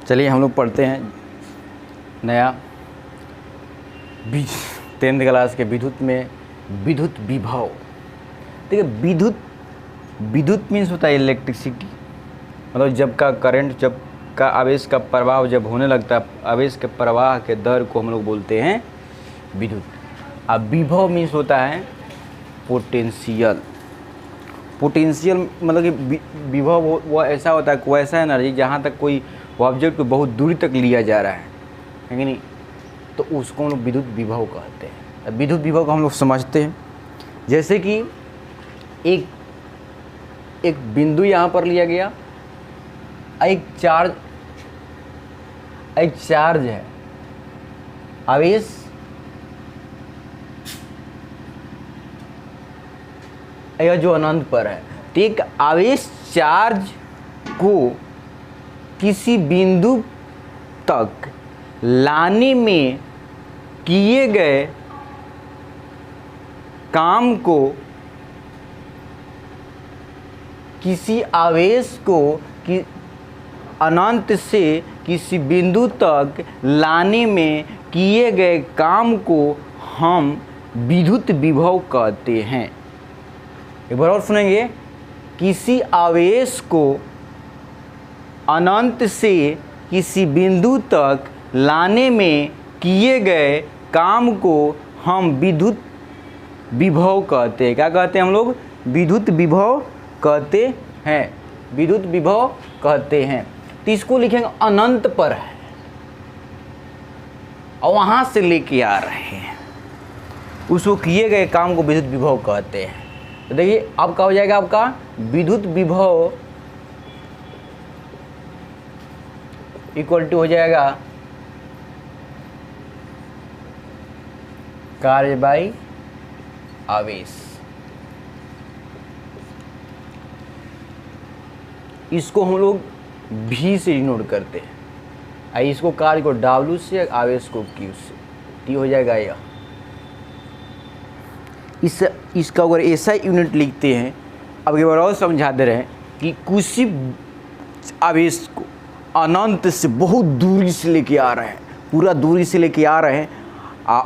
चलिए हम लोग पढ़ते हैं नया 10th क्लास के विद्युत में विद्युत विभव। देखिए विद्युत मीन्स होता है इलेक्ट्रिसिटी, मतलब जब का करंट, जब का आवेश का प्रवाह जब होने लगता है, आवेश के प्रवाह के दर को हम लोग बोलते हैं विद्युत। अब विभव मीन्स होता है पोटेंशियल। पोटेंशियल मतलब कि विभव वो ऐसा होता है, कोई ऐसा एनर्जी जहाँ तक कोई ऑब्जेक्ट को बहुत दूरी तक लिया जा रहा है कि नहीं, तो उसको हम लोग विद्युत विभव कहते हैं। अब विद्युत विभव को हम लोग समझते हैं, जैसे कि एक बिंदु यहाँ पर लिया गया, एक चार्ज है, आवेश यह जो अनंत पर है, तो एक आवेश चार्ज को किसी बिंदु तक लाने में किए गए काम को, किसी आवेश को कि अनंत से किसी बिंदु तक लाने में किए गए काम को हम विद्युत विभव कहते हैं। एक बार और सुनेंगे, किसी आवेश को अनंत से किसी बिंदु तक लाने में किए गए काम को हम विद्युत विभव कहते हैं। क्या कहते हैं हम लोग? विद्युत विभव कहते हैं, विद्युत विभव कहते हैं। तो इसको लिखेंगे अनंत पर है और वहां से लेके आ रहे हैं, उसको किए गए काम को विद्युत विभव कहते हैं। तो देखिए अब क्या हो जाएगा, आपका विद्युत विभव इक्वल टू हो जाएगा कार्य बाई आवेश। इसको हम लोग भी से डिनोट करते हैं, इसको कार्य को W से, आवेश को Q से, टी हो जाएगा यह। इसका अगर ऐसा यूनिट लिखते हैं, अब एक बार और समझा दे रहे हैं कि किसी आवेश को अनंत से बहुत दूरी से लेके आ रहे हैं, पूरा दूरी से लेके आ रहे हैं,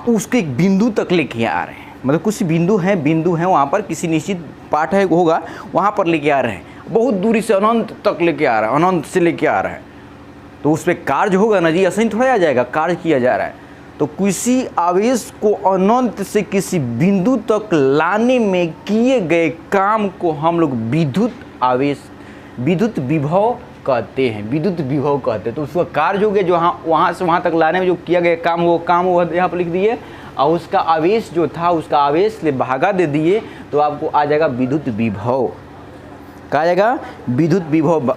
उसके एक बिंदु तक लेके आ रहे हैं, मतलब कुछ बिंदु हैं वहाँ पर किसी निश्चित पार्ट है होगा, वहाँ पर लेके आ रहे हैं, बहुत दूरी से अनंत तक लेके आ रहा है, अनंत से लेके आ रहा है, तो उस पर कार्य होगा ना जी, ऐसा ही थोड़ा आ जाएगा, कार्य किया जा रहा है। तो किसी आवेश को अनंत से किसी बिंदु तक लाने में किए गए काम को हम लोग विद्युत विभव कहते हैं, विद्युत विभव कहते हैं। तो उसका कार्य हो गया जो वहाँ से वहाँ तक लाने में जो किया गया काम, वो काम वो यहाँ पर लिख दिए, और उसका आवेश जो था उसका आवेश से भागा दे दिए, तो आपको आ जाएगा विद्युत विभव। कहा जाएगा विद्युत विभव।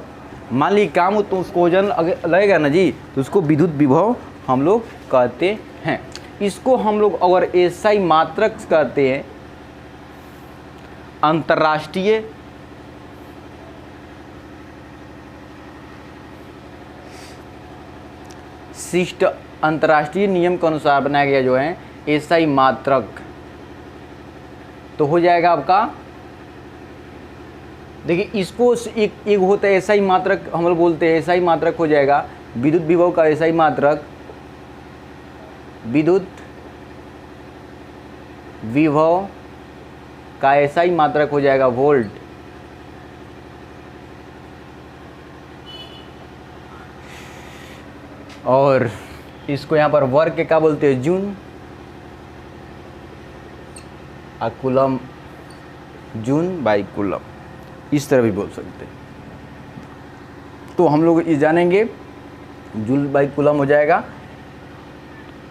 मान लीजिए काम हो तो उसको वजन लगेगा ना जी, तो उसको विद्युत विभव हम लोग कहते हैं। इसको हम लोग अगर SI मात्रक कहते हैं, अंतर्राष्ट्रीय शिष्ट अंतर्राष्ट्रीय नियम के अनुसार बनाया गया जो है SI मात्रक, तो हो जाएगा आपका, देखिए इसको एक होता है SI मात्रक, हम लोग बोलते हैं SI मात्रक हो जाएगा विद्युत विभव का SI मात्रक, विद्युत विभव का SI मात्रक हो जाएगा वोल्ट, और इसको यहाँ पर वर्ग के क्या बोलते हैं, joule, coulomb, joule by coulomb, इस तरह भी बोल सकते हैं। तो हम लोग ये जानेंगे, जूल बाई कूलम हो जाएगा।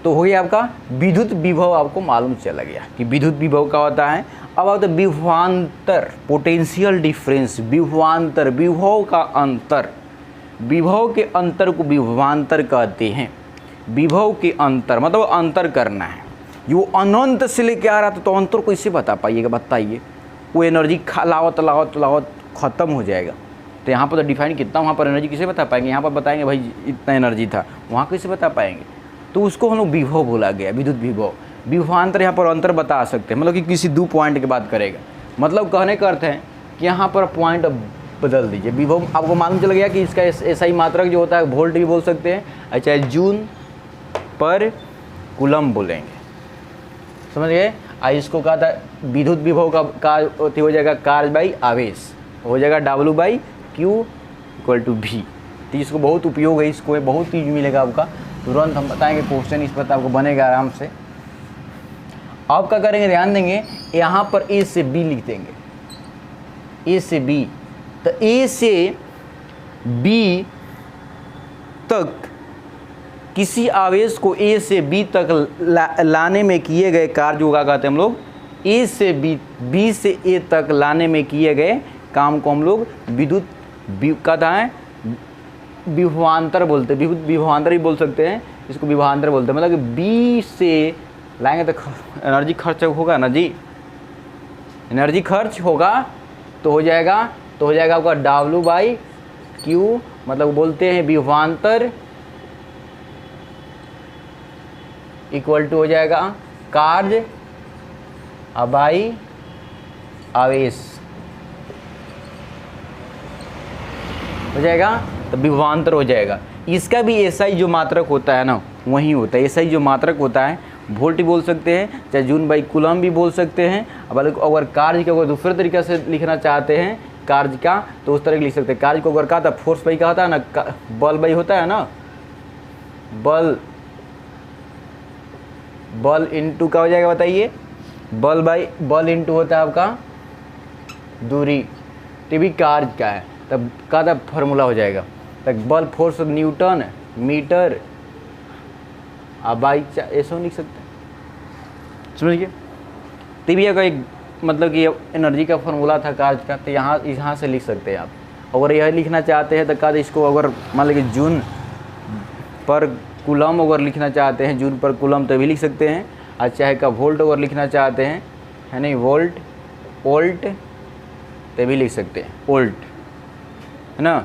तो हो गया आपका विद्युत विभव, आपको मालूम चला गया कि विद्युत विभव का होता है। अब आता है विभवांतर, पोटेंशियल डिफरेंस, विभवांतर, विभव का अंतर, विभव के अंतर को विभवांतर कहते हैं। विभव के अंतर मतलब अंतर करना है, जो अनंत से लेके आ रहा था, तो अंतर को इससे बता पाइएगा, बताइए। वो एनर्जी लावत ख़त्म हो जाएगा, तो यहाँ पर तो डिफाइन कितना, वहाँ पर एनर्जी किसे बता पाएंगे, यहाँ पर बताएंगे भाई इतना एनर्जी था, वहाँ कैसे बता पाएंगे, तो उसको हम लोग विभव बोला गया, विद्युत विभव। विभवांतर यहाँ पर अंतर बता सकते हैं, मतलब कि किसी दो पॉइंट की बात करेगा, मतलब कहने का अर्थ है कि यहाँ पर पॉइंट बदल दीजिए। विभव आपको मालूम चल गया कि इसका एसआई मात्रक जो होता है वोल्ट भी बोल सकते हैं, अच्छा जूल पर कूलम बोलेंगे, समझ गए। इसको कहा था विद्युत विभव का हो जाएगा कार्य बाई आवेश, हो जाएगा W/Q = V। तो इसको बहुत उपयोग है, इसको बहुत चीज मिलेगा आपका, तुरंत हम बताएंगे क्वेश्चन इस पर आपको बनेगा आराम से। आप क्या करेंगे, ध्यान देंगे, यहाँ पर A से B लिख देंगे, A से B। तो A से B तक किसी आवेश को A से B तक लाने में किए गए कार्य जो कहते हैं हम लोग A से B से A तक लाने में किए गए काम को हम लोग विद्युत कहता है विभवांतर बोलते हैं, विद्युत विभवांतर ही बोल सकते हैं, इसको विभवांतर बोलते हैं। मतलब कि B से लाएंगे तो एनर्जी खर्च होगा ना जी, एनर्जी खर्च होगा तो हो जाएगा आपका W/Q, मतलब बोलते हैं विभवांतर इक्वल टू हो जाएगा कार्य बाई आवेश हो जाएगा, तो विभवांतर हो जाएगा। इसका भी एसआई जो मात्रक होता है ना वही होता है, एसआई जो मात्रक होता है वोल्ट बोल सकते हैं, चाहे जूल/कूलम भी बोल सकते हैं। अब अगर कार्य को अगर दूसरे तरीके से लिखना चाहते हैं कार्य का तो उस तरह लिख सकते हैं। कार्य को अगर कहा था फोर्स बाई का होता है ना, बल बाई होता है ना, बल इंटू का हो जाएगा, बताइए, बल इंटू होता है आपका दूरी, तो भी कार्य का है, तब का था फॉर्मूला हो जाएगा, तब बल फोर्स न्यूटन मीटर बाई ऐसा लिख सकते हैं, समझिए। तो भी अगर एक मतलब कि एनर्जी का फॉर्मूला था कार्य का, तो यहाँ से लिख सकते हैं आप। अगर यह लिखना चाहते हैं तो का इसको अगर मान लीजिए जूल पर कूलम अगर लिखना चाहते हैं, जूल पर कूलम तो भी लिख सकते हैं, और चाहे का वोल्ट अगर लिखना चाहते हैं, है नहीं, वोल्ट तो भी लिख सकते हैं, वोल्ट है ना,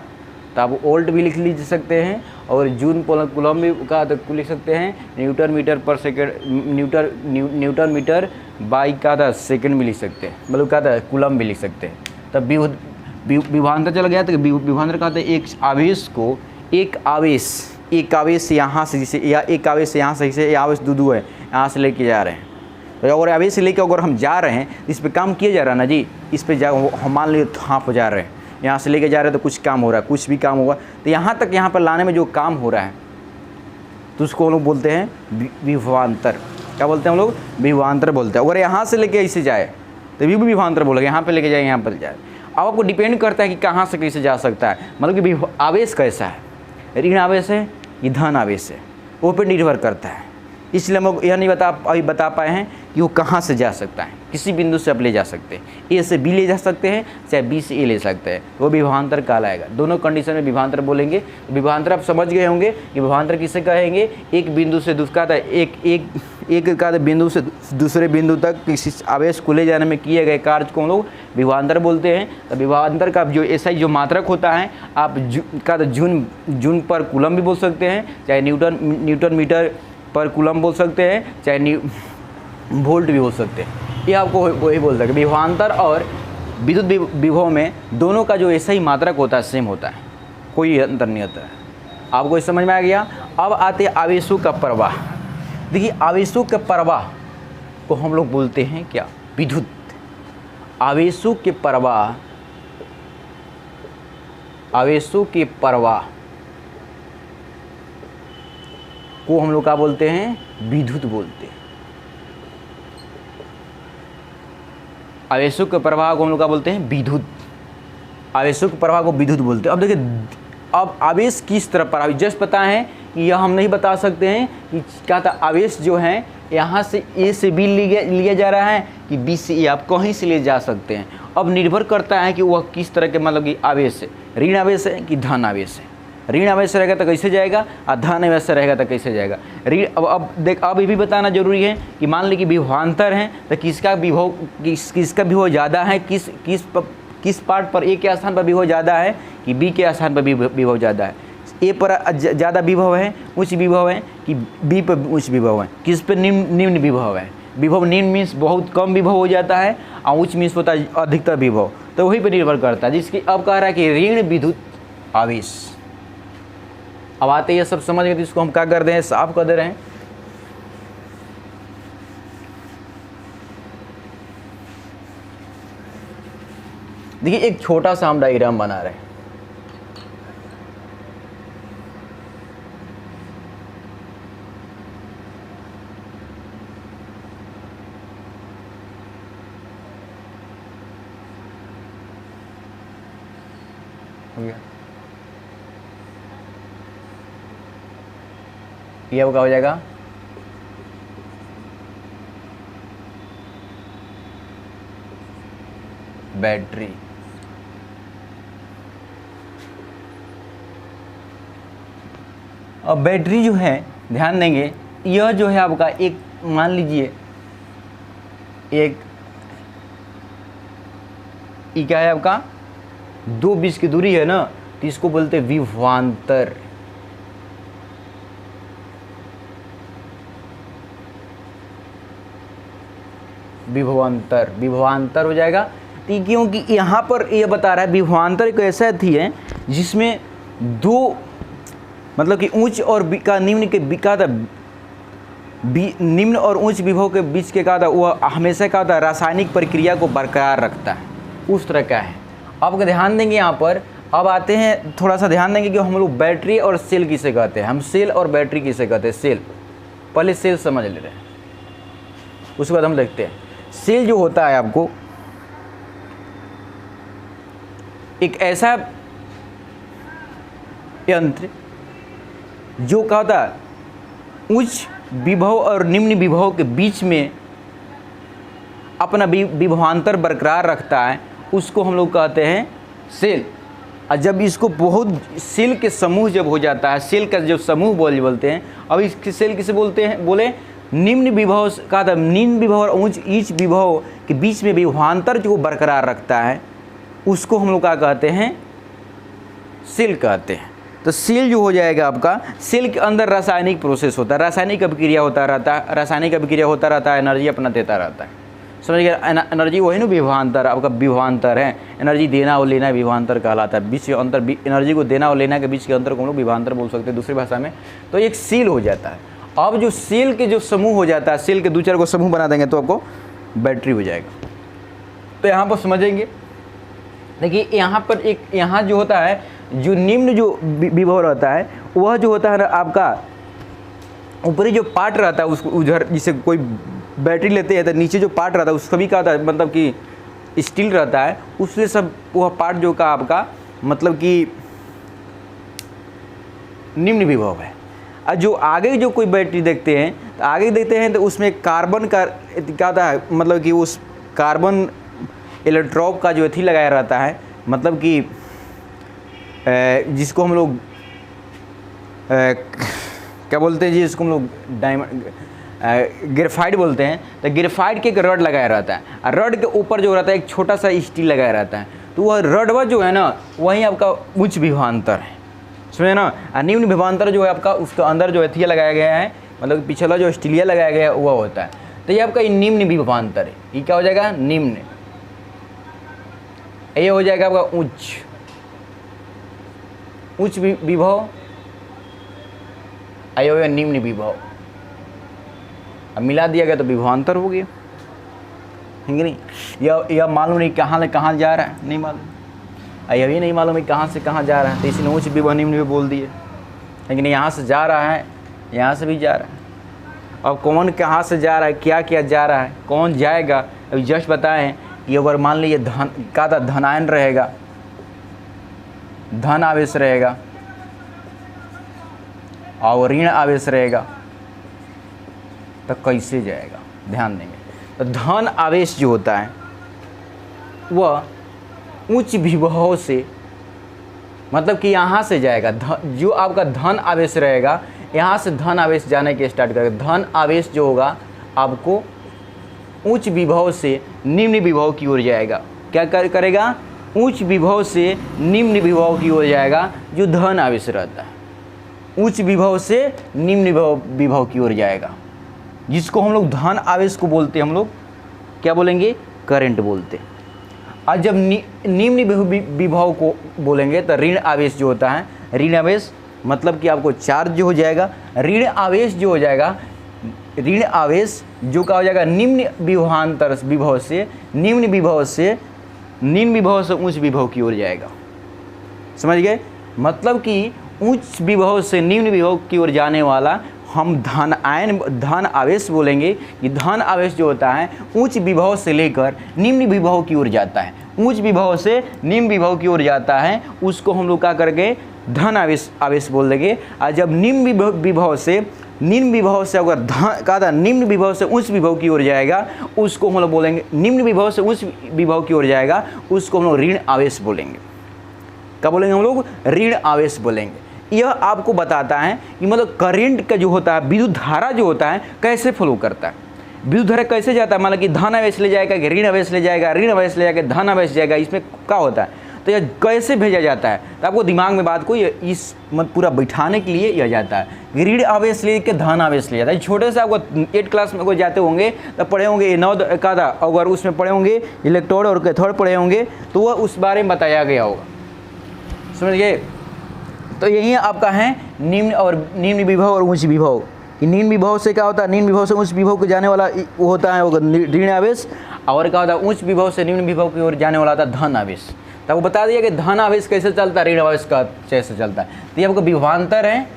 तो आप वोल्ट भी लिख सकते हैं। और जूल पर कूलम भी का तो लिख सकते हैं, न्यूटन मीटर पर सेकेंड, न्यूटन मीटर बाई का था सेकेंड भी लिख सकते हैं, मतलब का था कूलम भी लिख सकते हैं। तब विभवांतर चला गया, तो विभवांतर का था एक आवेश को एक आवेश यहाँ से जैसे या एक आवेश से यहाँ से जैसे आवेश दूधू है यहाँ से लेके जा रहे हैं, तो अगर आवेश से लेके अगर हम जा रहे हैं इस पे काम किया जा रहा है ना जी, इस पे हम मान लीजिए यहाँ पर जा रहे हैं, यहाँ से लेके जा रहे हैं तो कुछ काम हो रहा है, कुछ भी काम होगा, तो यहाँ तक यहाँ पर लाने में जो काम हो रहा है तो उसको हम लोग बोलते हैं विभवांतर। क्या बोलते हैं हम लोग, विभवांतर बोलते हैं। अगर यहाँ से लेके ऐसे जाए तो भी विभवांतर बोलेंगे, यहाँ पे लेके जाए, यहाँ पर जाए। अब आपको डिपेंड करता है कि कहाँ से कैसे जा सकता है, मतलब कि आवेश कैसा है, ऋण आवेश है कि धन आवेश है, वो पर निर्भर करता है। इसलिए हम लोग यह नहीं बता पाए हैं कि वो कहाँ से जा सकता है, किसी बिंदु से आप ले जा सकते हैं, ए से बी ले जा सकते हैं, चाहे बी से ए ले सकते हैं, वो विभवांतर कहलाएगा। दोनों कंडीशन में विभवांतर बोलेंगे। विभवांतर आप समझ गए होंगे कि विभवांतर किसे कहेंगे, एक बिंदु से दूसरा था एक का बिंदु से दूसरे बिंदु तक किसी आवेश को ले जाने में किए गए कार्य को हम लोग विभवांतर बोलते हैं। तो विभवांतर का जो एसआई जो मात्रक होता है, आप जूल पर कूलम भी बोल सकते हैं, चाहे न्यूटन मीटर पर कूलम बोल सकते हैं, चाहे वोल्ट भी बोल सकते हैं। ये आपको वही बोल सकते हैं। विभवांतर और विद्युत विभव में दोनों का जो एसआई मात्रक होता है सेम होता है, कोई अंतर नहीं होता है। आपको समझ में आ गया। अब आते हैं आवेशों का प्रवाह। देखिए आवेशों के प्रवाह को हम लोग बोलते हैं क्या, विद्युत। आवेशों के प्रवाह को हम लोग क्या बोलते हैं, विद्युत बोलते हैं। आवेशों के प्रवाह को हम लोग क्या बोलते हैं, विद्युत। आवेशों के प्रवाह को विद्युत बोलते हैं। अब देखिए, अब आवेश किस तरह प्रवाह, जस्ट पता है कि यह हम नहीं बता सकते हैं कि क्या था, आवेश जो है यहाँ से ए से बी लिया जा रहा है कि बी से ए, आप कहीं से ले जा सकते हैं। अब निर्भर करता है कि वह किस तरह के मतलब कि आवेश है, ऋण आवेश है कि धन आवेश है। ऋण आवेश रहेगा तो कैसे जाएगा, और धन आवेश रहेगा तो कैसे जाएगा। ऋण अब ये भी बताना जरूरी है कि मान ली कि विभवांतर है तो किसका विभव ज़्यादा है, किस पार्ट पर ए के स्थान पर विभव ज़्यादा है कि बी के स्थान पर विभव ज़्यादा है। ए पर ज़्यादा विभव है, उच्च विभव है, कि बी पर उच्च विभव है, किस पर निम्न विभव है। विभव निम्न मीन्स बहुत कम विभव हो जाता है, और उच्च मीन्स होता है अधिकतर विभव। तो वही पर निर्भर करता है, जिसकी अब कह रहा है कि ऋण विद्युत आवेश। अब आते ये सब समझ गए तो इसको हम क्या कर रहे हैं, साफ कर दे रहे हैं। देखिए एक छोटा सा हम डायग्राम बना रहे हैं। हो गया, ये अब क्या हो जाएगा, बैटरी। अब बैटरी जो है, ध्यान देंगे, यह जो है आपका एक, मान लीजिए एक, ये क्या है आपका, दो बीच की दूरी है ना, तो इसको बोलते हैं विभवांतर। विभवांतर, विभवांतर हो जाएगा। तो क्योंकि यहाँ पर यह बता रहा है विभवांतर एक ऐसा थी है जिसमें दो, मतलब कि उच्च और का निम्न के का था, निम्न और उच्च विभव के बीच के का था, वह हमेशा का था रासायनिक प्रक्रिया को बरकरार रखता है, उस तरह का है। अब ध्यान देंगे यहाँ पर, अब आते हैं थोड़ा सा ध्यान देंगे कि हम लोग बैटरी और सेल किसे कहते हैं, हम सेल और बैटरी किसे कहते हैं। सेल, पहले सेल समझ ले रहे हैं, उसके बाद हम देखते हैं। सेल जो होता है आपको एक ऐसा यंत्र जो क्या होता है उच्च विभव और निम्न विभव के बीच में अपना विभवांतर बरकरार रखता है, उसको हम लोग कहते हैं सेल। और जब इसको बहुत सेल के समूह जब हो जाता है, सेल का जो समूह बोलते हैं, अब इस सेल किसे बोलते हैं, बोले निम्न विभव का था, निम्न विभव और उच्च विभव के बीच में विभवांतर जो बरकरार रखता है, उसको हम लोग क्या कहते हैं, सेल कहते हैं। तो सेल जो हो जाएगा आपका, सेल के अंदर रासायनिक प्रोसेस होता है, रासायनिक अभिक्रिया होता रहता है, रासायनिक अभिक्रिया होता रहता है, एनर्जी अपना देता रहता है, समझ गया। एनर्जी वही ना विभवांतर, आपका विभवांतर है, एनर्जी देना और लेना विभवांतर कहलाता है। बीच के अंतर, एनर्जी को देना और लेना के बीच के अंतर को हम लोग विभवांतर बोल सकते हैं दूसरी भाषा में। तो एक सेल हो जाता है। अब जो सेल के जो समूह हो जाता है, सेल के दो चार को समूह बना देंगे तो आपको बैटरी हो जाएगा। तो यहाँ पर समझेंगे, देखिए यहाँ पर एक, यहाँ जो होता है, जो निम्न जो विभव रहता है, वह जो होता है ना आपका ऊपरी जो पार्ट रहता है, उसको उधर जिसे कोई बैटरी लेते हैं तो नीचे जो पार्ट रहता है उसका भी क्या होता है, मतलब कि स्टील रहता है, उससे सब वह पार्ट जो का आपका मतलब कि निम्न विभव है। और जो आगे जो कोई बैटरी देखते हैं, तो आगे देखते हैं तो उसमें कार्बन का क्या होता है, मतलब कि उस कार्बन इलेक्ट्रोड का जो एथी लगाया रहता है, मतलब कि जिसको हम लोग क्या बोलते हैं जी, जिसको हम लोग डायमंड ग्रेफाइट बोलते हैं। तो ग्रेफाइट के एक रड लगाया रहता है, और रड के ऊपर जो रहता है एक छोटा सा स्टील लगाया रहता है। तो वह रडवा जो है ना, वही आपका उच्च विभवांतर है, समझे ना। और निम्न विभवांतर जो है आपका, उसके अंदर जो एथिया लगाया गया है, मतलब पिछला जो स्टीलिया लगाया गया है वह होता है। तो ये आपका निम्न विभवांतर है। ये क्या हो जाएगा, निम्न। ये हो जाएगा आपका उच्च, उच्च विभव, आयो निम्न विभव। अब मिला दिया गया तो विभवांतर हो गया, है कि नहीं। यह मालूम नहीं कहाँ जा रहा है, नहीं मालूम। यह भी नहीं मालूम है कहाँ से कहाँ जा रहा है, तो इसलिए उच्च विभव निम्न विभव बोल दिए, लेकिन यहाँ से जा रहा है, यहाँ से भी जा रहा है। अब कौन कहाँ से जा रहा है, क्या क्या जा रहा है, कौन जाएगा, अभी जस्ट बताएं कि अगर मान लीजिए धन का था, धनायन रहेगा, धन आवेश रहेगा और ऋण आवेश रहेगा, तो कैसे जाएगा, ध्यान देंगे। तो धन आवेश जो होता है वह उच्च विभव से, मतलब कि यहाँ से जाएगा, जो आपका धन आवेश रहेगा, यहाँ से धन आवेश जाने के स्टार्ट करेगा। धन आवेश जो होगा आपको उच्च विभव से निम्न विभव की ओर जाएगा। क्या करेगा, उच्च विभव से निम्न विभव की ओर जाएगा, जो धन आवेश रहता है। उच्च विभव से निम्न विभव की ओर जाएगा, जिसको हम लोग धन आवेश को बोलते हैं, हम लोग क्या बोलेंगे, करंट बोलते हैं। और जब निम्न विभव को बोलेंगे तो ऋण आवेश जो होता है, ऋण आवेश मतलब कि आपको चार्ज जो हो जाएगा, ऋण आवेश जो हो जाएगा, ऋण आवेश जो क्या हो जाएगा, निम्न विभवांतर विभव से निम्न विभव से उच्च विभव की ओर जाएगा। समझ गए? मतलब कि उच्च विभव से निम्न विभव की ओर जाने वाला हम धन आवेश बोलेंगे कि धन आवेश जो होता है उच्च विभव से लेकर निम्न विभव की ओर जाता है, उच्च विभव से निम्न विभव की ओर जाता है, उसको हम लोग क्या करके धन आवेश बोल देंगे। और जब निम्न विभव से अगर कहा था निम्न विभव से उच्च विभव की ओर जाएगा, उसको हम लोग बोलेंगे, निम्न विभव से उच्च विभव की ओर जाएगा उसको हम लोग ऋण आवेश बोलेंगे। क्या बोलेंगे हम लोग? ऋण आवेश बोलेंगे। यह आपको बताता है कि मतलब करंट का जो होता है, विद्युत धारा जो होता है कैसे फ्लो करता है, विद्युत धारा कैसे जाता है, मतलब कि धन आवेश ले जाएगा कि ऋण आवेश ले जाएगा, ऋण आवेश ले जाएगा धन आवेश जाएगा, इसमें क्या होता है, तो यह कैसे भेजा जाता है। तो आपको दिमाग में बात को इस पूरा बैठाने के लिए यह जाता है, ऋण आवेश ले के धन आवेश ले जाता है। छोटे से आपको 8 क्लास में कोई जाते होंगे तब पढ़े होंगे 9 का था, अगर उसमें पढ़े होंगे इलेक्ट्रोड और कैथोड पढ़े होंगे तो वह उस बारे में बताया गया होगा। समझ गए? तो यही आपका है निम्न विभव और उच्च विभव। कि निम्न विभव से क्या होता है, निम्न विभव से उच्च विभव को जाने वाला वो होता है ऋण आवेश, और क्या होता है उच्च विभव से निम्न विभव की ओर जाने वाला होता है धन आवेश। तो आपको बता दिया कि धन आवेश कैसे चलता है, ऋण आवेश का कैसे चलता है। तो ये आपको विभवांतर है।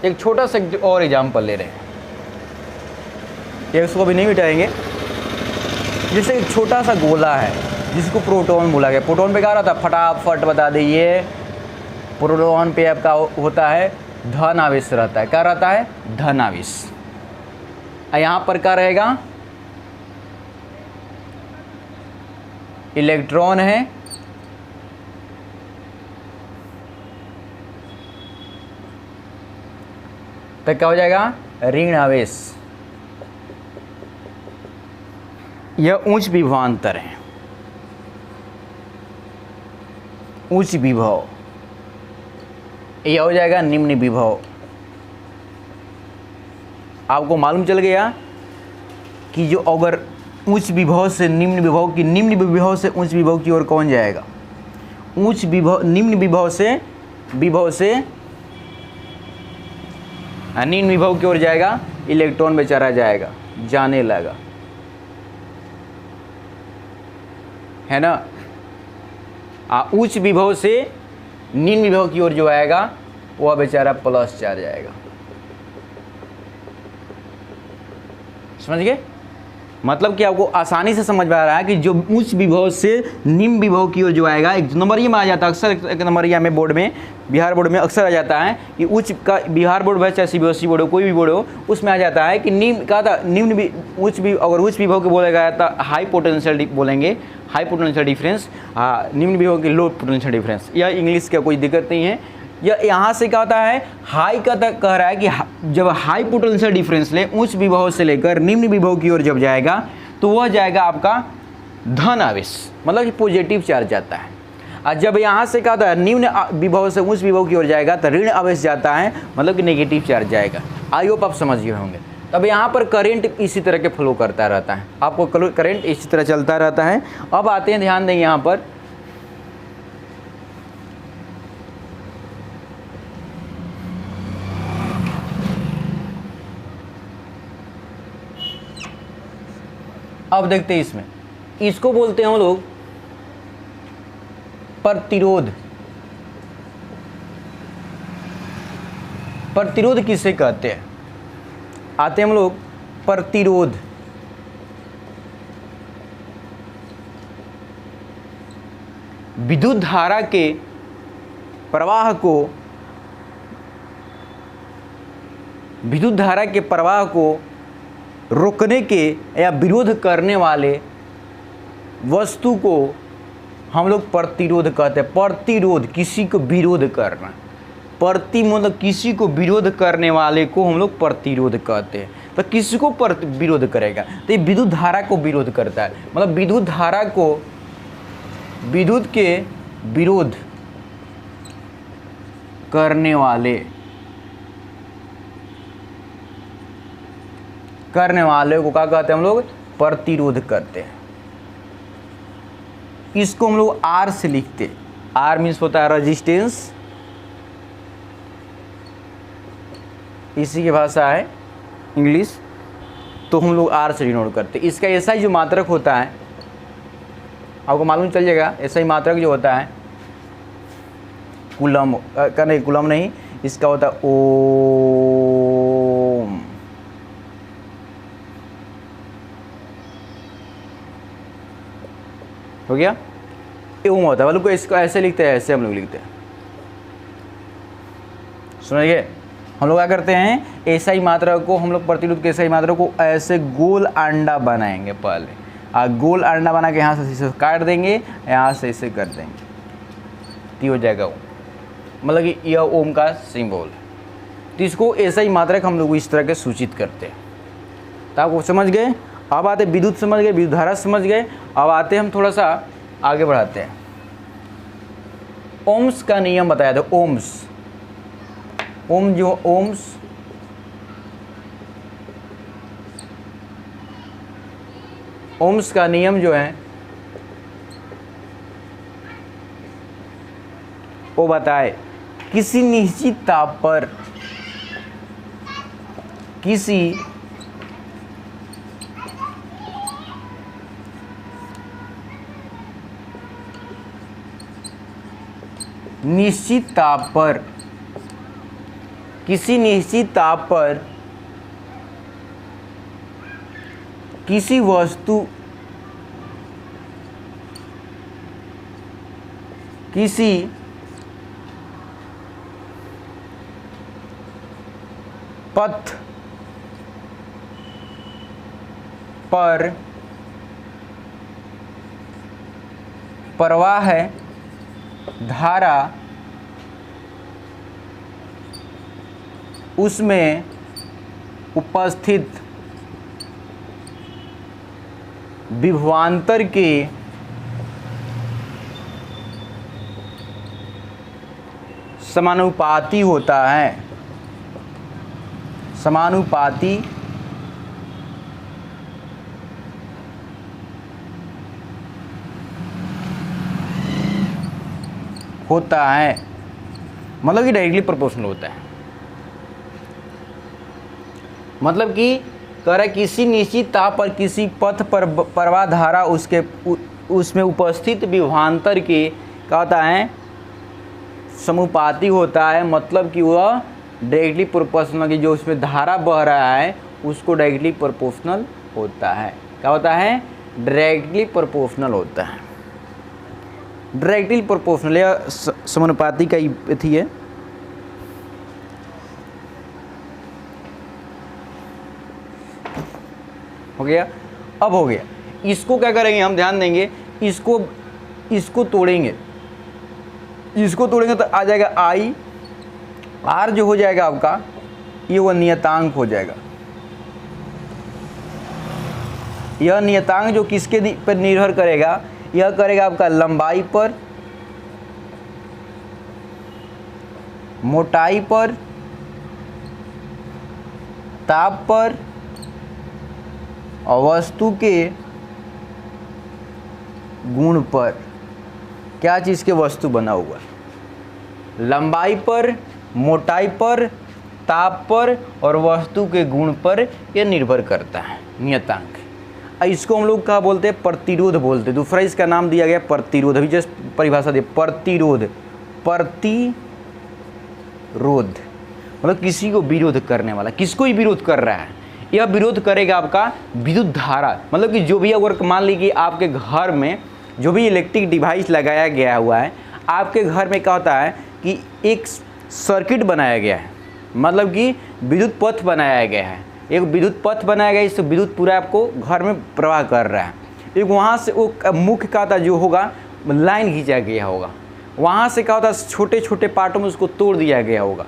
एक छोटा सा और एग्जाम्पल ले रहे हैं, ये इसको भी नहीं मिटाएंगे। जैसे एक छोटा सा गोला है जिसको प्रोटॉन बोला गया। प्रोटॉन पे क्या रहता है, फटाफट बता दीजिए। प्रोटॉन पे आपका होता है धन आवेश रहता है। क्या रहता है? धन आवेश। यहाँ पर क्या रहेगा, इलेक्ट्रॉन है, तो क्या हो जाएगा, ऋण आवेश। यह उच्च विभवांतर है, उच्च विभव। यह हो जाएगा निम्न विभव। आपको मालूम चल गया कि जो अगर उच्च विभव से निम्न विभव की, निम्न विभव से उच्च विभव की ओर कौन जाएगा, उच्च विभव निम्न विभव से निम्न विभव की ओर जाएगा, इलेक्ट्रॉन बेचारा जाएगा, जाने लगा, है ना। उच्च विभव से निम्न विभव की ओर जो आएगा वह बेचारा प्लस चार्ज आएगा। समझ गए? मतलब कि आपको आसानी से समझ में आ रहा है कि जो उच्च विभव से निम्न विभव की ओर जो आएगा, एक नंबरिया में आ जाता है अक्सर, एक नंबरिया में बोर्ड में, बिहार बोर्ड में अक्सर आ जाता है कि उच्च का, बिहार बोर्ड है चाहे सीबीएसई बोर्ड हो, कोई भी बोर्ड हो, उसमें आ जाता है कि निम्न का था निम्न उच्च अगर उच्च विभव को बोलेगा तो हाई पोटेंशियल बोलेंगे, हाई पोटेंशियल डिफरेंस, निम्न विभव की लो पोटेंशियल डिफरेंस। यह इंग्लिश का कोई दिक्कत नहीं है। यह यहाँ से क्या होता है, हाई का तक कह रहा है कि जब हाई पोटेंशियल डिफरेंस ले उच्च विभव से लेकर निम्न विभव की ओर जब जाएगा तो वह जाएगा आपका धन आवेश, मतलब कि पॉजिटिव चार्ज जाता है। और जब यहाँ से क्या होता है, निम्न विभव से उच्च विभव की ओर जाएगा तो ऋण आवेश जाता है, मतलब कि नेगेटिव चार्ज जाएगा। आई होप आप समझ गए होंगे। तब यहाँ पर करंट इसी तरह के फ्लो करता रहता है, आपको करंट इसी तरह चलता रहता है। अब आते हैं, ध्यान देंगे यहाँ पर, अब देखते हैं इसमें, इसको बोलते हैं हम लोग प्रतिरोध। प्रतिरोध किसे कहते हैं? आते हैं हम लोग प्रतिरोध। विद्युत धारा के प्रवाह को, विद्युत धारा के प्रवाह को रोकने के या विरोध करने वाले वस्तु को हम लोग प्रतिरोध कहते हैं। प्रतिरोध, किसी को विरोध करना, प्रति मतलब किसी को विरोध करने वाले को हम लोग प्रतिरोध कहते हैं। तो किसी को विरोध करेगा, तो ये विद्युत धारा को विरोध करता है, मतलब विद्युत धारा को, विद्युत के विरोध करने वाले को क्या कहते हैं हम लोग? प्रतिरोध करते हैं। इसको हम लोग आर से लिखते हैं। आर मीन्स होता है रेजिस्टेंस, इसी की भाषा है इंग्लिश, तो हम लोग आर से डिनोट करते हैं। इसका ऐसा ही जो मात्रक होता है आपको मालूम चल जाएगा, ऐसा ही मात्रक जो होता है कूलम का नहीं, कूलम नहीं, इसका होता है ओम। हो गया, ओम होता है, मतलब इसको ऐसे लिखते हैं, ऐसे हम लोग लिखते हैं। सुनिए, हम लोग क्या करते हैं, ऐसा ही मात्रा को हम लोग प्रतिरोध के ऐसा ही मात्रा को ऐसे गोल अंडा बनाएंगे पहले, गोल अंडा बना के यहाँ से इसे काट देंगे, यहाँ से इसे कर देंगे, तो हो जाएगा ओम, मतलब कि यह ओम का सिंबल है। तो इसको ऐसा ही मात्रक हम लोग इस तरह के सूचित करते हैं। तो आपको समझ गए। अब आते विद्युत समझ गए, विद्युत धारा समझ गए। अब आते हम थोड़ा सा आगे बढ़ाते हैं। ओम्स का नियम बताया था। ओम्स, ओम जो ओम्स ओम्स का नियम जो है वो बताए किसी निश्चित ताप पर किसी निश्चित ताप पर किसी निश्चित ताप पर किसी वस्तु किसी पथ पर प्रवाह है धारा उसमें उपस्थित विभवांतर के समानुपाती होता है। समानुपाती होता है, मतलब कि डायरेक्टली प्रोपोर्शनल होता है। मतलब कि कह रहा है किसी निश्चित ताप पर किसी पथ पर प्रवाह धारा उसमें उपस्थित विभवांतर के क्या होता है, समानुपाती होता है। मतलब कि वह डायरेक्टली प्रोपोर्शनल, की जो उसमें धारा बह रहा है उसको डायरेक्टली प्रोपोर्शनल होता है। क्या होता है, डायरेक्टली प्रोपोर्शनल होता है। डायरेक्टली प्रोपोर्शनल या समानुपाती का ही है। हो गया, अब हो गया। इसको क्या करेंगे हम, ध्यान देंगे, इसको तोड़ेंगे, इसको तोड़ेंगे तो आ जाएगा आई, आर जो हो जाएगा आपका ये वो नियतांक हो जाएगा। यह नियतांक जो किसके पर निर्भर करेगा, यह करेगा आपका लंबाई पर, मोटाई पर, ताप पर और वस्तु के गुण पर। क्या चीज़ के वस्तु बना हुआ, लंबाई पर, मोटाई पर, ताप पर और वस्तु के गुण पर यह निर्भर करता है नियतांक। इसको हम लोग क्या बोलते हैं, प्रतिरोध बोलते हैं। दूसरा इसका नाम दिया गया प्रतिरोध। अभी जस्ट परिभाषा दे, प्रतिरोध। प्रतिरोध मतलब किसी को विरोध करने वाला, किसको ही विरोध कर रहा है, यह विरोध करेगा आपका विद्युत धारा। मतलब कि जो भी अगर मान लीजिए आपके घर में जो भी इलेक्ट्रिक डिवाइस लगाया गया हुआ है, आपके घर में क्या होता है कि एक सर्किट बनाया गया है, मतलब कि विद्युत पथ बनाया गया है। एक विद्युत पथ बनाया गया है, इससे विद्युत पूरा आपको घर में प्रवाह कर रहा है। एक वहाँ से वो मुख्य क्या होता जो होगा, लाइन खींचा गया होगा, वहाँ से क्या होता है छोटे छोटे पार्टों में उसको तोड़ दिया गया होगा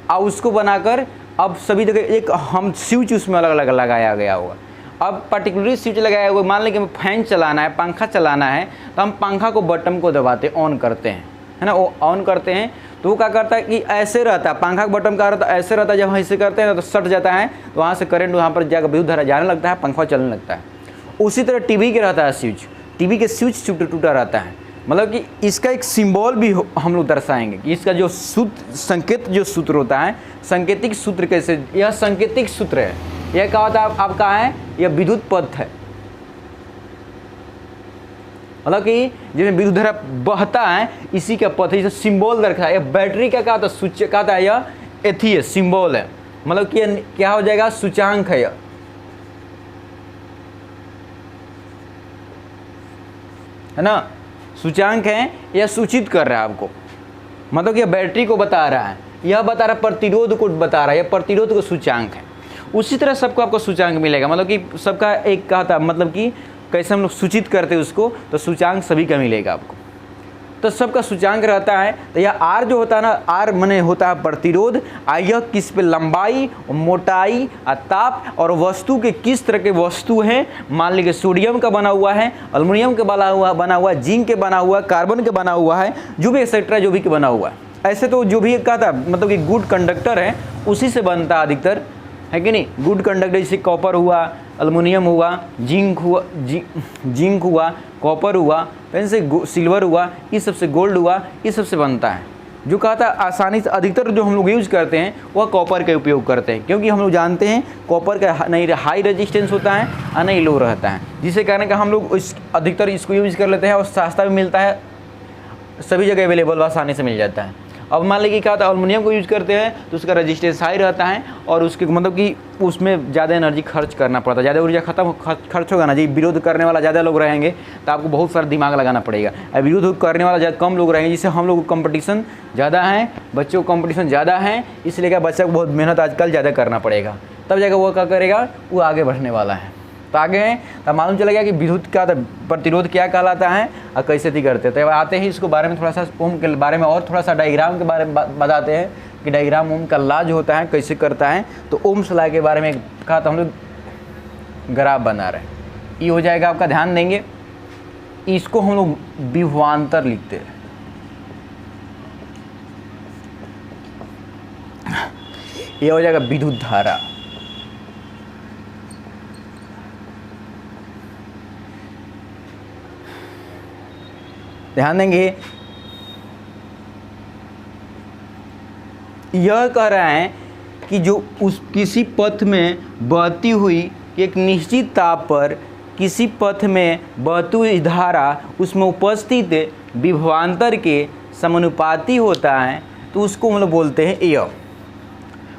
और उसको बनाकर अब सभी जगह एक हम स्विच उसमें अलग अलग लगाया गया होगा। अब पर्टिकुलरली स्विच लगाया हुआ, मान लें कि फैन चलाना है, पंखा चलाना है, तो हम पंखा को बटन को दबाते ऑन करते हैं, है ना, वो ऑन करते हैं तो वो क्या करता है कि ऐसे रहता है, पंखा का बटन का रहता है ऐसे रहता है। जब हम ऐसे करते हैं तो सट जाता है, तो वहाँ से करंट वहाँ पर जाकर विद्युत धारा जाने लगता है, पंखा चलने लगता है। उसी तरह टीवी के रहता है स्विच, टीवी के स्विच टूटा रहता है। मतलब कि इसका एक सिंबल भी हम लोग दर्शाएंगे कि इसका जो सूत्र, संकेत जो सूत्र होता है, सांकेतिक सूत्र कैसे, यह सांकेतिक सूत्र है। यह क्या होता है आपका है, यह विद्युत पथ है। मतलब कि जिसमें विद्युत धारा बहता है इसी का पथ है, जिसे सिंबल दर्शा है। यह बैटरी का क्या होता है, सूचक क्या होता है, यह एथी है, सिंबल है। मतलब कि क्या हो जाएगा, सूचांक है यह। है ना, सूचांक है, यह सूचित कर रहा है आपको। मतलब कि यह बैटरी को बता रहा है, यह बता रहा है प्रतिरोध को बता रहा है, यह प्रतिरोध को सूचांक है। उसी तरह सबको आपको सूचांक मिलेगा। मतलब कि सबका एक कहा था, मतलब कि कैसे हम लोग सूचित करते हैं उसको, तो सूचांक सभी का मिलेगा आपको। तो सबका सूचांक रहता है। तो यह आर जो होता है ना, आर माने होता है प्रतिरोध। यह किस पे, लंबाई, मोटाई, ताप और वस्तु के किस तरह के वस्तु हैं। मान लीजिए सोडियम का बना हुआ है, एल्युमिनियम के बना हुआ है, जिंक के बना हुआ है, कार्बन के बना हुआ है, जो भी एक्सेट्रा जो भी के बना हुआ है। ऐसे तो जो भी कहा था, मतलब कि गुड कंडक्टर है उसी से बनता है अधिकतर, है कि नहीं। गुड कंडक्टर जैसे कॉपर हुआ, एल्युमिनियम हुआ, जिंक हुआ, कॉपर हुआ, पेन से सिल्वर हुआ, इस सब से गोल्ड हुआ, इस सब से बनता है। जो कहा था आसानी से अधिकतर जो हम लोग यूज करते हैं वह कॉपर का उपयोग करते हैं, क्योंकि हम लोग जानते हैं कॉपर का नहीं हाई रेजिस्टेंस होता है और नहीं लो रहता है, जिससे कारण का हम लोग इस अधिकतर इसको यूज कर लेते हैं और सस्ता भी मिलता है, सभी जगह अवेलेबल आसानी से मिल जाता है। अब मान लीजिए क्या होता है, एल्युमिनियम को यूज करते हैं तो उसका रेजिस्टेंस हाई रहता है और उसके मतलब कि उसमें ज़्यादा एनर्जी खर्च करना पड़ता है, ज़्यादा ऊर्जा खर्च होगा ना जी। विरोध करने वाला ज़्यादा लोग रहेंगे तो आपको बहुत सारा दिमाग लगाना पड़ेगा। और विरोध करने वाला ज़्यादा कम लोग रहेंगे, जिससे हम लोग को कंपटीशन ज़्यादा है, बच्चों को कंपटीशन ज़्यादा है, इसलिए क्या बच्चा को बहुत मेहनत आजकल ज़्यादा करना पड़ेगा, तब जाकर वो क्या करेगा, वो आगे बढ़ने वाला है। तो आगे हैं तब मालूम चला गया कि विद्युत क्या प्रतिरोध क्या कहलाता है और कैसे थी करते हैं। तो आते हैं इसको बारे में थोड़ा सा ओम के बारे में और थोड़ा सा डायग्राम के बारे में बताते हैं कि डायग्राम ओम का ला जो होता है कैसे करता है। तो ओम्स ला के बारे में कहा तो हम लोग ग्राफ बना रहे हैं, ये हो जाएगा आपका, ध्यान देंगे इसको हम लोग विभवांतर लिखते हैं। ये हो जाएगा विद्युत धारा, ध्यान देंगे। यह कह रहा है कि जो उस किसी पथ में बहती हुई एक निश्चित ताप पर किसी पथ में बहती हुई धारा उसमें उपस्थित विभवांतर के समानुपाती होता है, तो उसको हम लोग बोलते हैं यह,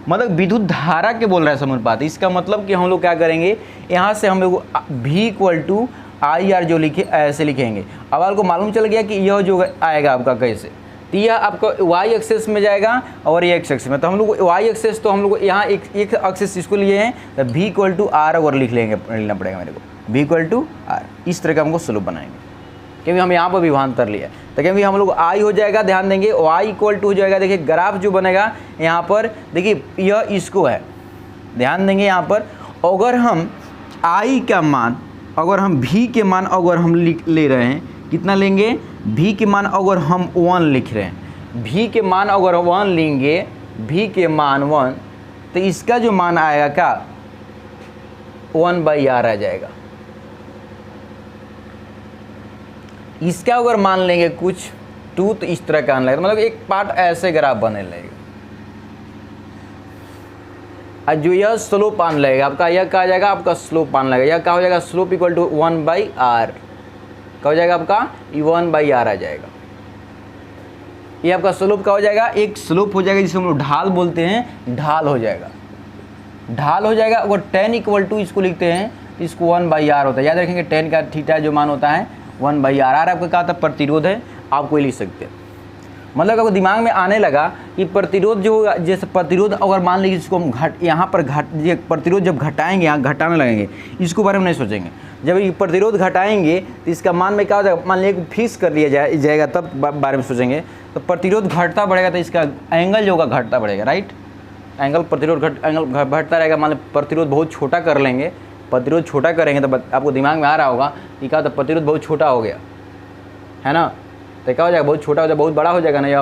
मतलब विद्युत धारा के बोल रहा है समानुपाती। इसका मतलब कि हम लोग क्या करेंगे, यहाँ से हम लोग V = IR जो लिखे ऐसे लिखेंगे। अब आपको मालूम चल गया कि यह जो आएगा आपका कैसे, तो यह आपका y एक्सेस में जाएगा और ये x एक्सेस में। तो हम लोग y एक्सेस तो हम लोग यहाँ एक एक्सेस इसको लिए हैं, तो V = R और लिखना पड़ेगा मेरे को, V = R। इस तरह का हमको स्लोप बनाएंगे, क्योंकि हम यहाँ पर विभवांतर लिया। तो क्योंकि हम लोग I हो जाएगा, ध्यान देंगे y = हो जाएगा। देखिए ग्राफ जो बनेगा यहाँ पर, देखिए यह इसको है, ध्यान देंगे यहाँ पर। अगर हम I का मान, अगर हम V के मान अगर हम ले रहे हैं, कितना लेंगे, V के मान अगर हम 1 लिख रहे हैं, V के मान अगर 1 लेंगे, V के मान 1, तो इसका जो मान आएगा क्या, 1/R आ जाएगा। इसका अगर मान लेंगे कुछ 2, तो इस तरह का आने लगेगा, मतलब एक पार्ट ऐसे ग्राफ बने लगेगा। और जो यह स्लोप आने लगेगा आपका, यह क्या आ जाएगा, आपका स्लोप आने लगेगा। यह क्या हो जाएगा, स्लोप = 1/R, क्या हो जाएगा आपका, 1/R आ जाएगा। ये आपका स्लोप क्या हो जाएगा, एक स्लोप हो जाएगा जिसे हम लोग ढाल बोलते हैं, ढाल हो जाएगा, ढाल हो जाएगा। अगर tan = इसको लिखते हैं, इसको 1/R होता है, याद रखेंगे tan का थीटा जो मान होता है 1/R। R आपका क्या होता है, प्रतिरोध है, आप कोई लिख सकते हैं। मतलब आपको दिमाग में आने लगा कि प्रतिरोध जो होगा, जैसे प्रतिरोध अगर मान लीजिए इसको हम यहाँ पर ये प्रतिरोध जब घटाएंगे, यहाँ घटाने लगेंगे, इसको बारे में नहीं सोचेंगे। जब ये प्रतिरोध घटाएंगे तो इसका मान में क्या हो जाएगा, मान लीजिए फिक्स कर लिया जाएगा, तब बारे में सोचेंगे। तो प्रतिरोध घटता बढ़ेगा तो इसका एंगल जो होगा घटता बढ़ेगा, राइट। एंगल प्रतिरोध एंगल घटता रहेगा। मान लीजिए प्रतिरोध बहुत छोटा कर लेंगे, प्रतिरोध छोटा करेंगे तो आपको दिमाग में आ रहा होगा कि क्या होता है, प्रतिरोध बहुत छोटा हो गया है ना, तो क्या हो जाएगा, बहुत छोटा हो जाएगा, बहुत बड़ा हो जाएगा ना, ये